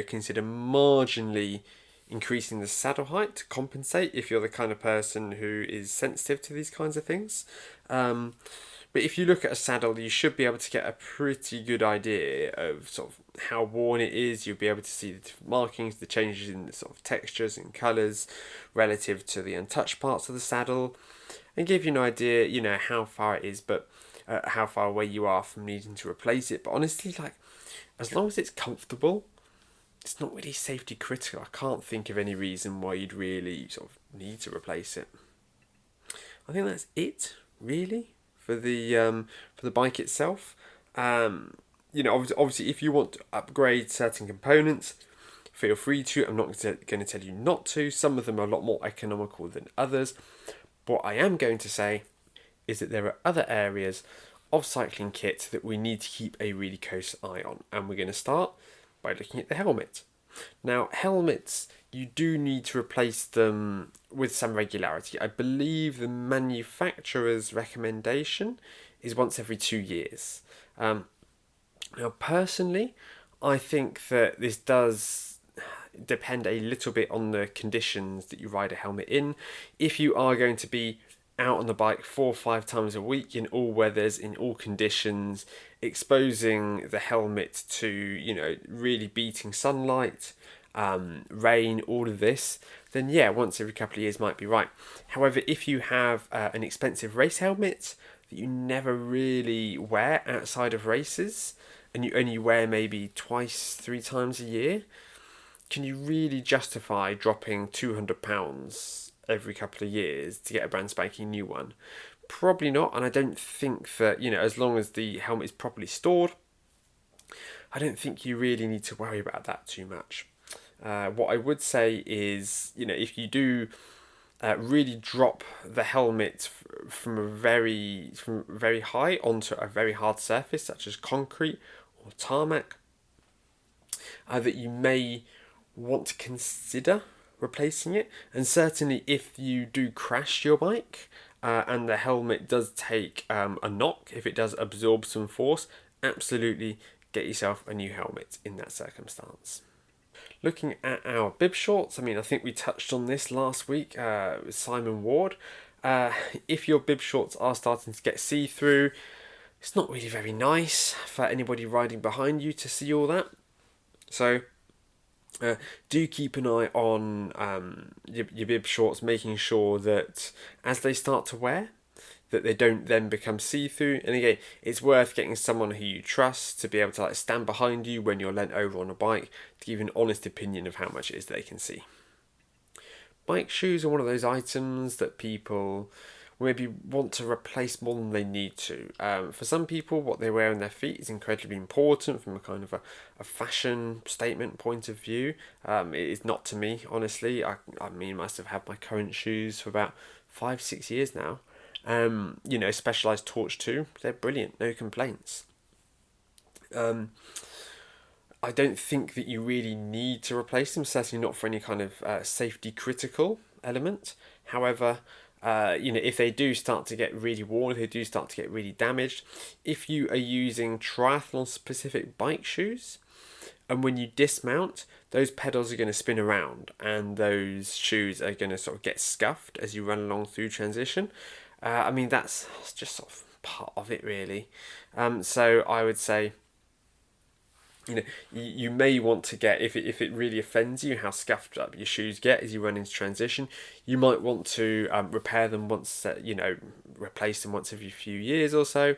consider marginally increasing the saddle height to compensate, if you're the kind of person who is sensitive to these kinds of things. But if you look at a saddle, you should be able to get a pretty good idea of sort of how worn it is. You'll be able to see the different markings, the changes in the sort of textures and colours relative to the untouched parts of the saddle, and give you an idea, how far it is, but how far away you are from needing to replace it. But honestly, as long as it's comfortable, it's not really safety critical. I can't think of any reason why you'd really sort of need to replace it. I think that's it, really, for the bike itself. Obviously, if you want to upgrade certain components, feel free to. I'm not going to tell you not to. Some of them are a lot more economical than others. What I am going to say is that there are other areas of cycling kit that we need to keep a really close eye on. And we're going to start by looking at the helmet. Now, helmets, you do need to replace them with some regularity. I believe the manufacturer's recommendation is once every 2 years. Now, personally, I think that this does depend a little bit on the conditions that you ride a helmet in. If you are going to be out on the bike 4 or 5 times a week in all weathers, in all conditions, exposing the helmet to, really beating sunlight, rain, all of this, then yeah, once every couple of years might be right. However, if you have an expensive race helmet that you never really wear outside of races, and you only wear maybe twice, 3 times a year, can you really justify dropping £200 every couple of years to get a brand spanking new one? Probably not, and I don't think that, as long as the helmet is properly stored, I don't think you really need to worry about that too much. What I would say is, if you do really drop the helmet from very high onto a very hard surface, such as concrete or tarmac, that you may want to consider replacing it. And certainly, if you do crash your bike and the helmet does take a knock, if it does absorb some force, absolutely get yourself a new helmet in that circumstance. Looking at our bib shorts, I think we touched on this last week with Simon Ward. If your bib shorts are starting to get see-through, it's not really very nice for anybody riding behind you to see all that. So do keep an eye on your bib shorts, making sure that as they start to wear, that they don't then become see-through. And again, it's worth getting someone who you trust to be able to stand behind you when you're leant over on a bike to give an honest opinion of how much it is they can see. Bike shoes are one of those items that people maybe want to replace more than they need to. For some people, what they wear on their feet is incredibly important from a kind of a fashion statement point of view. It is not to me, honestly. I must have had my current shoes for about 5-6 years now. Specialized Torch 2, they're brilliant, no complaints. I don't think that you really need to replace them, certainly not for any kind of safety critical element. However, if they do start to get really worn, if they do start to get really damaged, if you are using triathlon specific bike shoes, and when you dismount, those pedals are going to spin around and those shoes are going to sort of get scuffed as you run along through transition. That's just sort of part of it, really. So I would say, you may want to get, if it really offends you how scuffed up your shoes get as you run into transition, you might want to repair them once, replace them once every few years or so.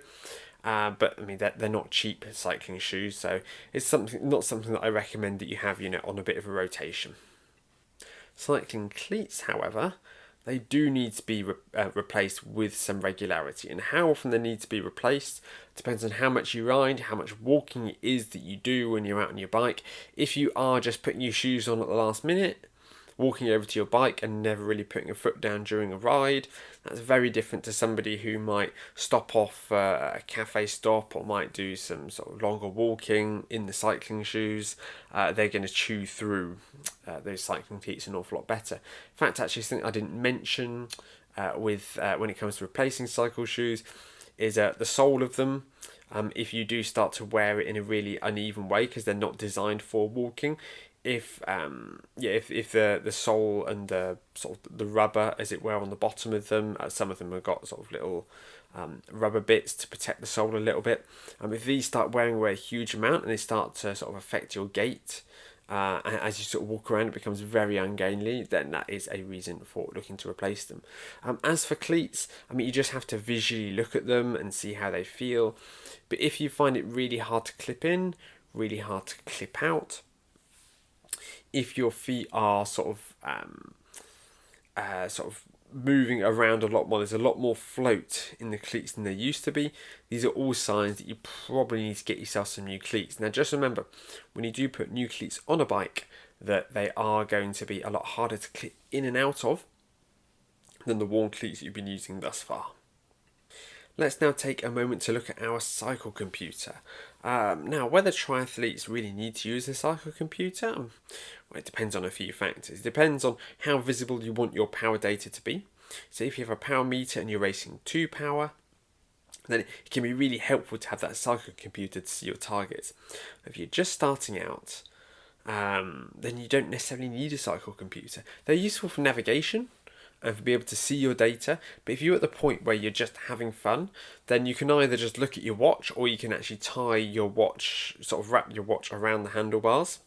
But they're not cheap cycling shoes, so it's not something that I recommend that you have, on a bit of a rotation. Cycling cleats, however, they do need to be replaced with some regularity, and how often they need to be replaced depends on how much you ride, how much walking it is that you do when you're out on your bike. If you are just putting your shoes on at the last minute, walking over to your bike and never really putting a foot down during a ride, that's very different to somebody who might stop off a cafe stop or might do some sort of longer walking in the cycling shoes. They're going to chew through those cycling cleats an awful lot better. In fact, actually, something I didn't mention when it comes to replacing cycle shoes is the sole of them. If you do start to wear it in a really uneven way because they're not designed for walking, if the sole and the sort of the rubber, as it were, on the bottom of them, some of them have got sort of little rubber bits to protect the sole a little bit. If these start wearing away a huge amount and they start to sort of affect your gait, as you sort of walk around, it becomes very ungainly, then that is a reason for looking to replace them. As for cleats, you just have to visually look at them and see how they feel. But if you find it really hard to clip in, really hard to clip out, if your feet are sort of moving around a lot more, there's a lot more float in the cleats than there used to be, these are all signs that you probably need to get yourself some new cleats. Now just remember, when you do put new cleats on a bike, that they are going to be a lot harder to clip in and out of than the worn cleats you've been using thus far. Let's now take a moment to look at our cycle computer. Now, whether triathletes really need to use a cycle computer, well, it depends on a few factors. It depends on how visible you want your power data to be. So if you have a power meter and you're racing to power, then it can be really helpful to have that cycle computer to see your targets. If you're just starting out, then you don't necessarily need a cycle computer. They're useful for navigation and for being able to see your data, but if you're at the point where you're just having fun, then you can either just look at your watch, or you can actually tie your watch, sort of wrap your watch around the handlebars.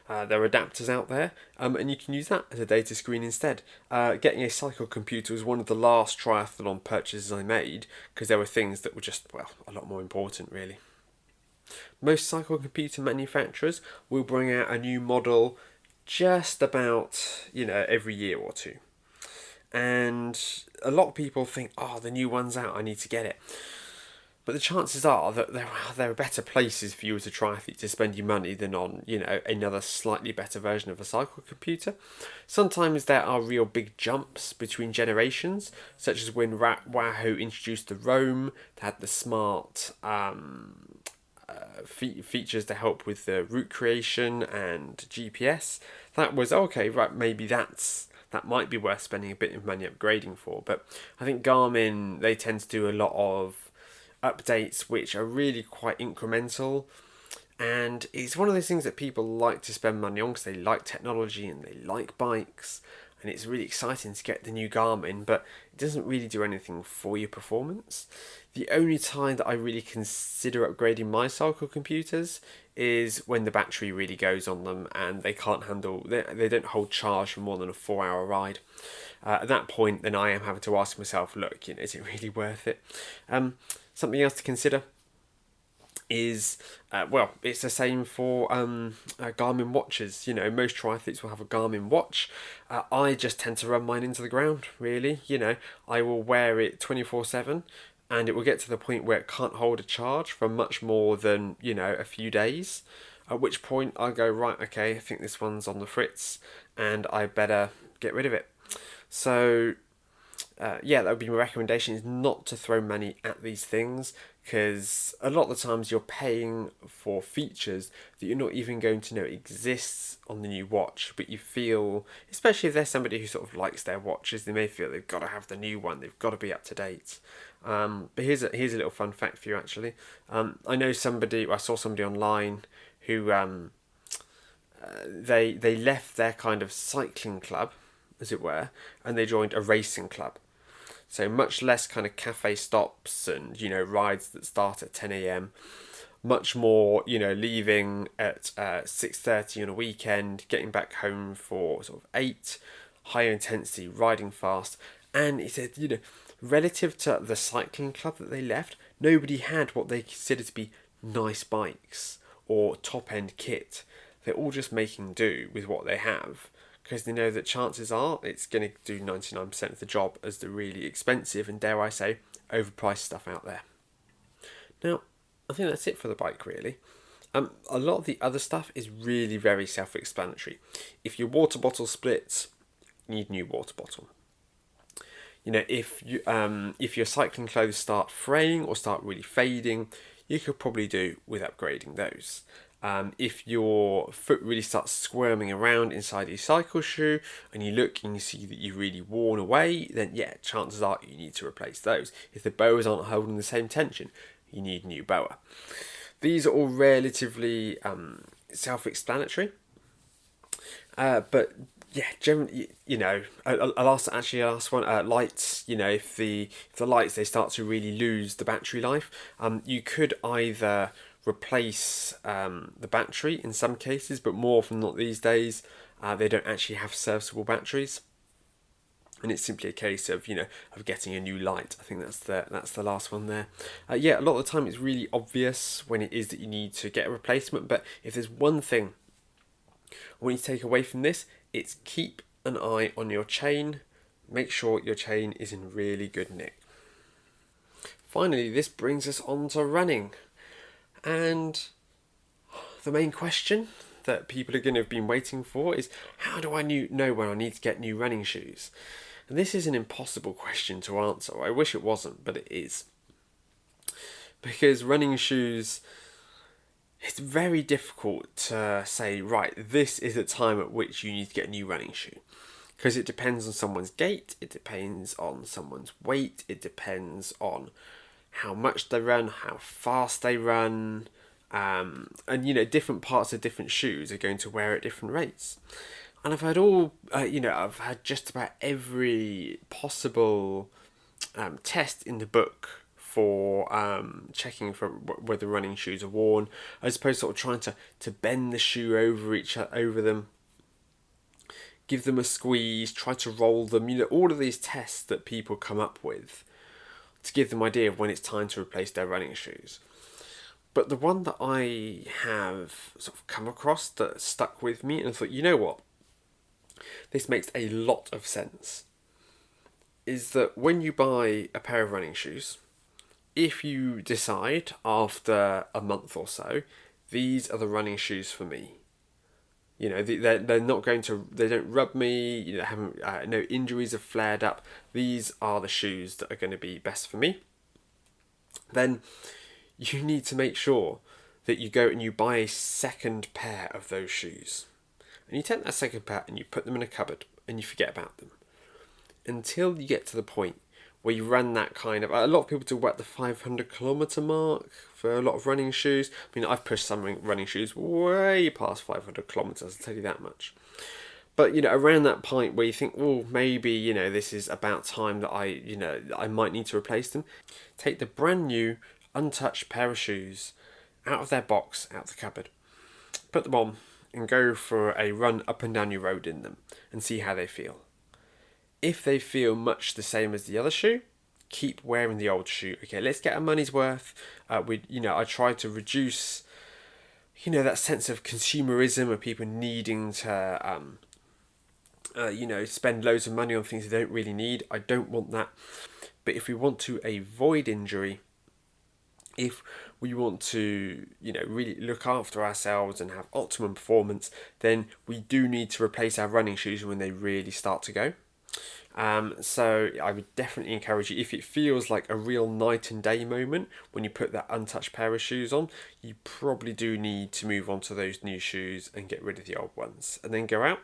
There are adapters out there, and you can use that as a data screen instead. Getting a cycle computer was one of the last triathlon purchases I made, because there were things that were just, well, a lot more important really. Most cycle computer manufacturers will bring out a new model just about, every year or two. And a lot of people think, oh, the new one's out, I need to get it. But the chances are that there are better places for you as a triathlete to spend your money than on, another slightly better version of a cycle computer. Sometimes there are real big jumps between generations, such as when Wahoo introduced the Roam, they had the smart features to help with the route creation and GPS. That was okay, right? Maybe that might be worth spending a bit of money upgrading for. But I think Garmin, they tend to do a lot of updates which are really quite incremental, and it's one of those things that people like to spend money on because they like technology and they like bikes, and it's really exciting to get the new Garmin, but it doesn't really do anything for your performance. The only time that I really consider upgrading my cycle computers is when the battery really goes on them and they can't handle, they don't hold charge for more than a 4-hour ride. At that point, then I am having to ask myself, look, is it really worth it? Something else to consider is, it's the same for Garmin watches. Most triathletes will have a Garmin watch. I just tend to run mine into the ground, really. I will wear it 24/7, and it will get to the point where it can't hold a charge for much more than, a few days. At which point I go, right, okay, I think this one's on the fritz, and I better get rid of it. So that would be my recommendation, is not to throw money at these things, because a lot of the times you're paying for features that you're not even going to know exists on the new watch, but you feel, especially if there's somebody who sort of likes their watches, they may feel they've got to have the new one, they've got to be up to date. But here's a little fun fact for you actually. I saw somebody online who they left their kind of cycling club, as it were, and they joined a racing club. So much less kind of cafe stops and, rides that start at 10 a.m. Much more, leaving at 6:30 on a weekend, getting back home for sort of 8, higher intensity, riding fast. And he said, relative to the cycling club that they left, nobody had what they considered to be nice bikes or top-end kit. They're all just making do with what they have, because they know that chances are it's going to do 99% of the job as the really expensive and, dare I say, overpriced stuff out there. Now, I think that's it for the bike really. A lot of the other stuff is really very self-explanatory. If your water bottle splits, you need a new water bottle. If your cycling clothes start fraying or start really fading, you could probably do with upgrading those. If your foot really starts squirming around inside your cycle shoe and you look and you see that you've really worn away, then chances are you need to replace those. If the boas aren't holding the same tension, you need a new boa. These are all relatively self-explanatory, but generally, I'll ask one, lights. If the lights, they start to really lose the battery life, you could either replace the battery in some cases, but more often not these days, they don't actually have serviceable batteries, and it's simply a case of of getting a new light. I think that's the last one there. A lot of the time it's really obvious when it is that you need to get a replacement, but if there's one thing I want you to take away from this, it's keep an eye on your chain. Make sure your chain is in really good nick. Finally, this brings us on to running. And the main question that people are going to have been waiting for is, how do I know when I need to get new running shoes? And this is an impossible question to answer. I wish it wasn't, but it is. Because running shoes, it's very difficult to say, right, this is the time at which you need to get a new running shoe. Because it depends on someone's gait, it depends on someone's weight, it depends on how much they run, how fast they run, and different parts of different shoes are going to wear at different rates. And I've had I've had just about every possible test in the book for checking for whether running shoes are worn. I suppose sort of trying to bend the shoe over them, give them a squeeze, try to roll them. All of these tests that people come up with to give them an idea of when it's time to replace their running shoes. But the one that I have sort of come across that stuck with me, and I thought, you know what, this makes a lot of sense, is that when you buy a pair of running shoes, if you decide after a month or so, these are the running shoes for me. They're not going to, they don't rub me, haven't no injuries have flared up. These are the shoes that are going to be best for me. Then you need to make sure that you go and you buy a second pair of those shoes. And you take that second pair and you put them in a cupboard and you forget about them. Until you get to the point where you run that kind of, a lot of people talk about the 500 kilometre mark for a lot of running shoes. I mean, I've pushed some running shoes way past 500 kilometres, I'll tell you that much. But, around that point where you think, oh, maybe, this is about time that I might need to replace them. Take the brand new, untouched pair of shoes out of their box, out of the cupboard, put them on and go for a run up and down your road in them and see how they feel. If they feel much the same as the other shoe, keep wearing the old shoe. Okay, let's get our money's worth. I try to reduce, that sense of consumerism of people needing to, spend loads of money on things they don't really need. I don't want that. But if we want to avoid injury, if we want to, really look after ourselves and have optimum performance, then we do need to replace our running shoes when they really start to go. So I would definitely encourage you, if it feels like a real night and day moment when you put that untouched pair of shoes on, you probably do need to move on to those new shoes and get rid of the old ones, and then go out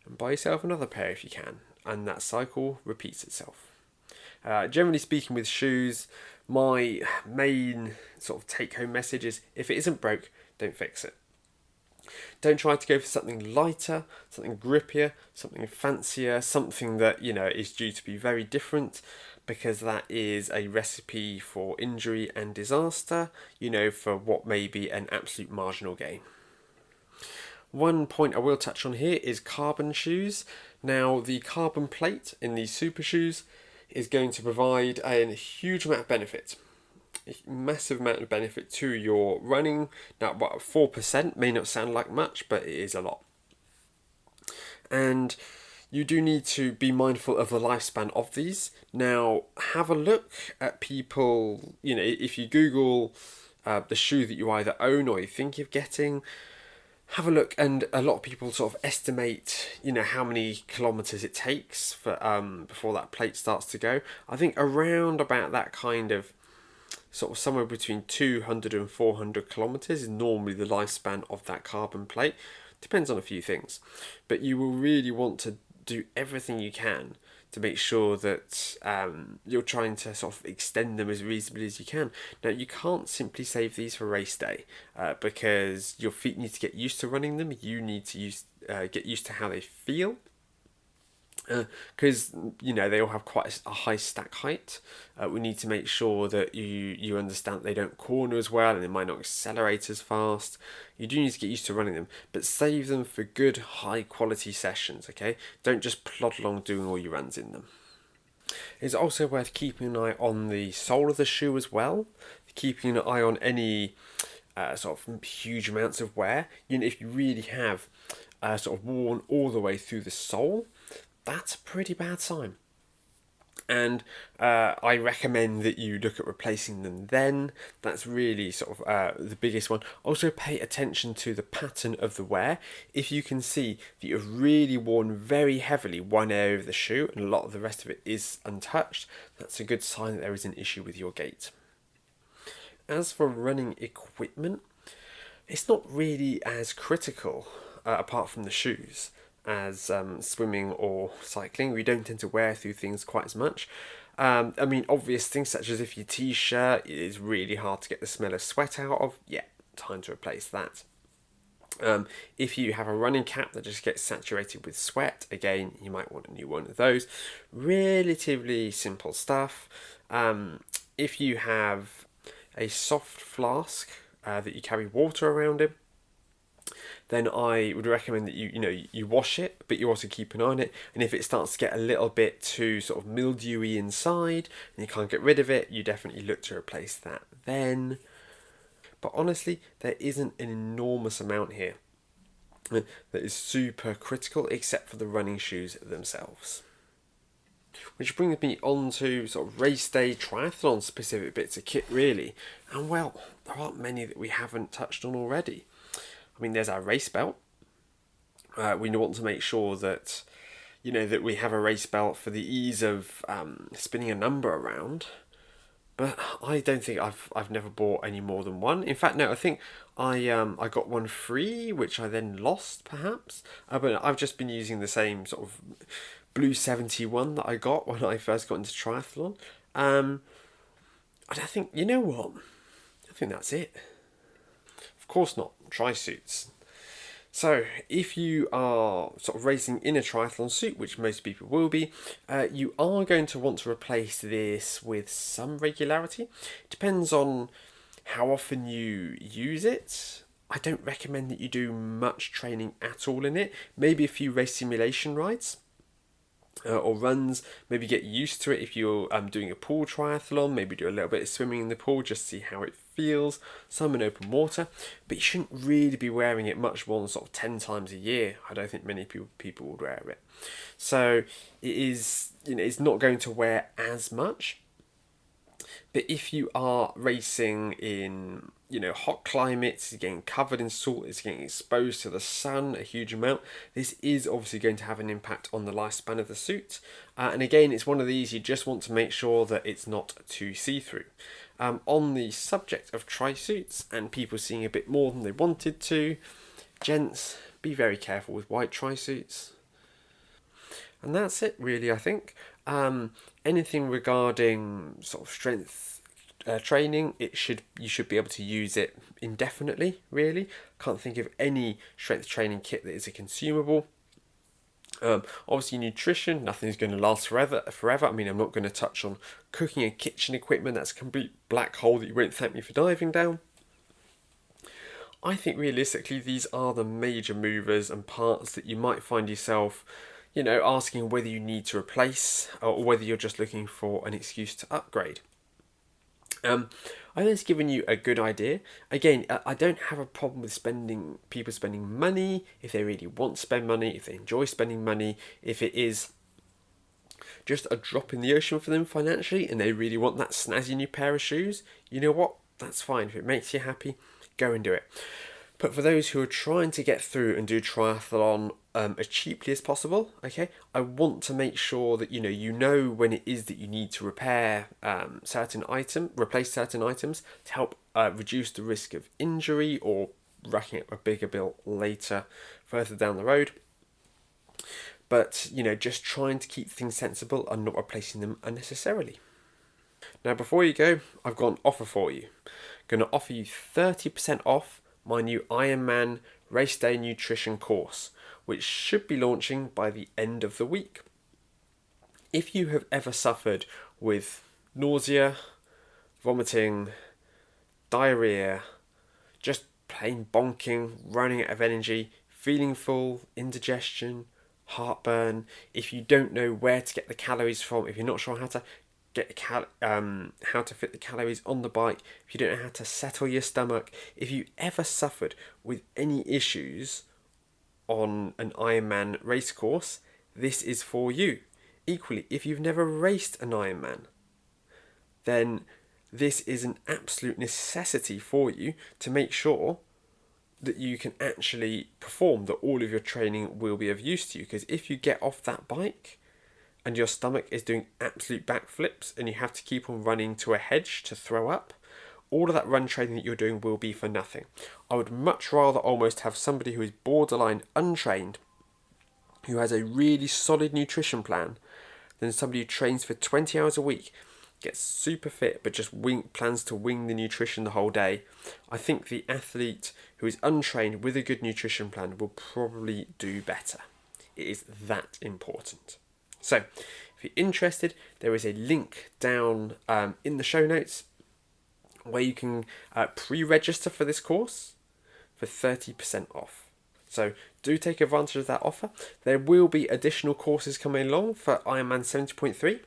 and buy yourself another pair if you can, and that cycle repeats itself. Generally speaking with shoes, my main sort of take home message is, if it isn't broke, don't fix it. Don't try to go for something lighter, something grippier, something fancier, something that, is due to be very different, because that is a recipe for injury and disaster, for what may be an absolute marginal gain. One point I will touch on here is carbon shoes. Now, the carbon plate in these super shoes is going to provide a huge amount of benefit. A massive amount of benefit to your running. Now, 4% may not sound like much, but it is a lot. And you do need to be mindful of the lifespan of these. Now, have a look at people, if you Google the shoe that you either own or you think of getting, have a look, and a lot of people sort of estimate, how many kilometres it takes for before that plate starts to go. I think around about that kind of sort of somewhere between 200 and 400 kilometres is normally the lifespan of that carbon plate. Depends on a few things, but you will really want to do everything you can to make sure that you're trying to sort of extend them as reasonably as you can. Now, you can't simply save these for race day because your feet need to get used to running them. You need to get used to how they feel. Because they all have quite a high stack height. We need to make sure that you understand that they don't corner as well and they might not accelerate as fast. You do need to get used to running them, but save them for good high quality sessions, okay? Don't just plod along doing all your runs in them. It's also worth keeping an eye on the sole of the shoe as well, keeping an eye on any sort of huge amounts of wear. If you really have sort of worn all the way through the sole, that's a pretty bad sign. And I recommend that you look at replacing them then. That's really sort of the biggest one. Also, pay attention to the pattern of the wear. If you can see that you've really worn very heavily one area of the shoe and a lot of the rest of it is untouched, that's a good sign that there is an issue with your gait. As for running equipment, it's not really as critical, apart from the shoes, as swimming or cycling. We don't tend to wear through things quite as much. I mean, obvious things such as if your t-shirt is really hard to get the smell of sweat out of, yeah, time to replace that. If you have a running cap that just gets saturated with sweat, again, you might want a new one of those. Relatively simple stuff. If you have a soft flask that you carry water around in, then I would recommend that you wash it, but you also keep an eye on it. And if it starts to get a little bit too sort of mildewy inside and you can't get rid of it, you definitely look to replace that then. But honestly, there isn't an enormous amount here that is super critical, except for the running shoes themselves. Which brings me on to sort of race day triathlon specific bits of kit, really. And well, there aren't many that we haven't touched on already. I mean, there's our race belt. We want to make sure that that we have a race belt for the ease of spinning a number around. But I don't think I've never bought any more than one. In fact, no, I think I got one free, which I then lost, perhaps. But I've just been using the same sort of Blue 71 that I got when I first got into triathlon. I don't think, you know what? I think that's it. Of course not, tri-suits. So, if you are sort of racing in a triathlon suit, which most people will be, you are going to want to replace this with some regularity. It depends on how often you use it. I don't recommend that you do much training at all in it. Maybe a few race simulation rides. Or runs, maybe get used to it if you're doing a pool triathlon, maybe do a little bit of swimming in the pool, just see how it feels, some in open water, but you shouldn't really be wearing it much more than sort of 10 times a year. I don't think many people would wear it. So it is, it's not going to wear as much. But if you are racing in, hot climates, you're getting covered in salt, it's getting exposed to the sun a huge amount, this is obviously going to have an impact on the lifespan of the suit. And again, it's one of these you just want to make sure that it's not too see-through. On the subject of tri-suits and people seeing a bit more than they wanted to, gents, be very careful with white tri-suits. And that's it, really, I think. Anything regarding sort of strength training, you should be able to use it indefinitely, really. Can't think of any strength training kit that is a consumable. Obviously, nutrition, nothing's going to last forever. I mean, I'm not going to touch on cooking and kitchen equipment. That's a complete black hole that you won't thank me for diving down. I think realistically, these are the major movers and parts that you might find yourself asking whether you need to replace or whether you're just looking for an excuse to upgrade. I think it's given you a good idea. Again, I don't have a problem with people spending money if they really want to spend money, if they enjoy spending money, if it is just a drop in the ocean for them financially and they really want that snazzy new pair of shoes. You know what? That's fine. If it makes you happy, go and do it. But for those who are trying to get through and do triathlon as cheaply as possible, okay, I want to make sure that you know when it is that you need to repair replace certain items to help reduce the risk of injury or racking up a bigger bill later, further down the road. But just trying to keep things sensible and not replacing them unnecessarily. Now, before you go, I've got an offer for you. I'm going to offer you 30% off my new Ironman Race Day Nutrition course, which should be launching by the end of the week. If you have ever suffered with nausea, vomiting, diarrhea, just plain bonking, running out of energy, feeling full, indigestion, heartburn, if you don't know where to get the calories from, if you're not sure how to how to fit the calories on the bike, if you don't know how to settle your stomach, if you ever suffered with any issues on an Ironman race course, this is for you. Equally, if you've never raced an Ironman, then this is an absolute necessity for you to make sure that you can actually perform, that all of your training will be of use to you. Because if you get off that bike and your stomach is doing absolute backflips and you have to keep on running to a hedge to throw up, all of that run training that you're doing will be for nothing. I would much rather almost have somebody who is borderline untrained, who has a really solid nutrition plan, than somebody who trains for 20 hours a week, gets super fit, but just plans to wing the nutrition the whole day. I think the athlete who is untrained with a good nutrition plan will probably do better. It is that important. So, if you're interested, there is a link down in the show notes where you can pre-register for this course for 30% off. So do take advantage of that offer. There will be additional courses coming along for Ironman 70.3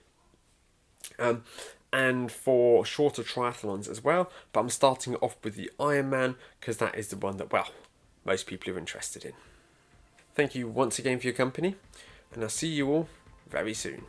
and for shorter triathlons as well. But I'm starting off with the Ironman because that is the one that, well, most people are interested in. Thank you once again for your company, and I'll see you all very soon.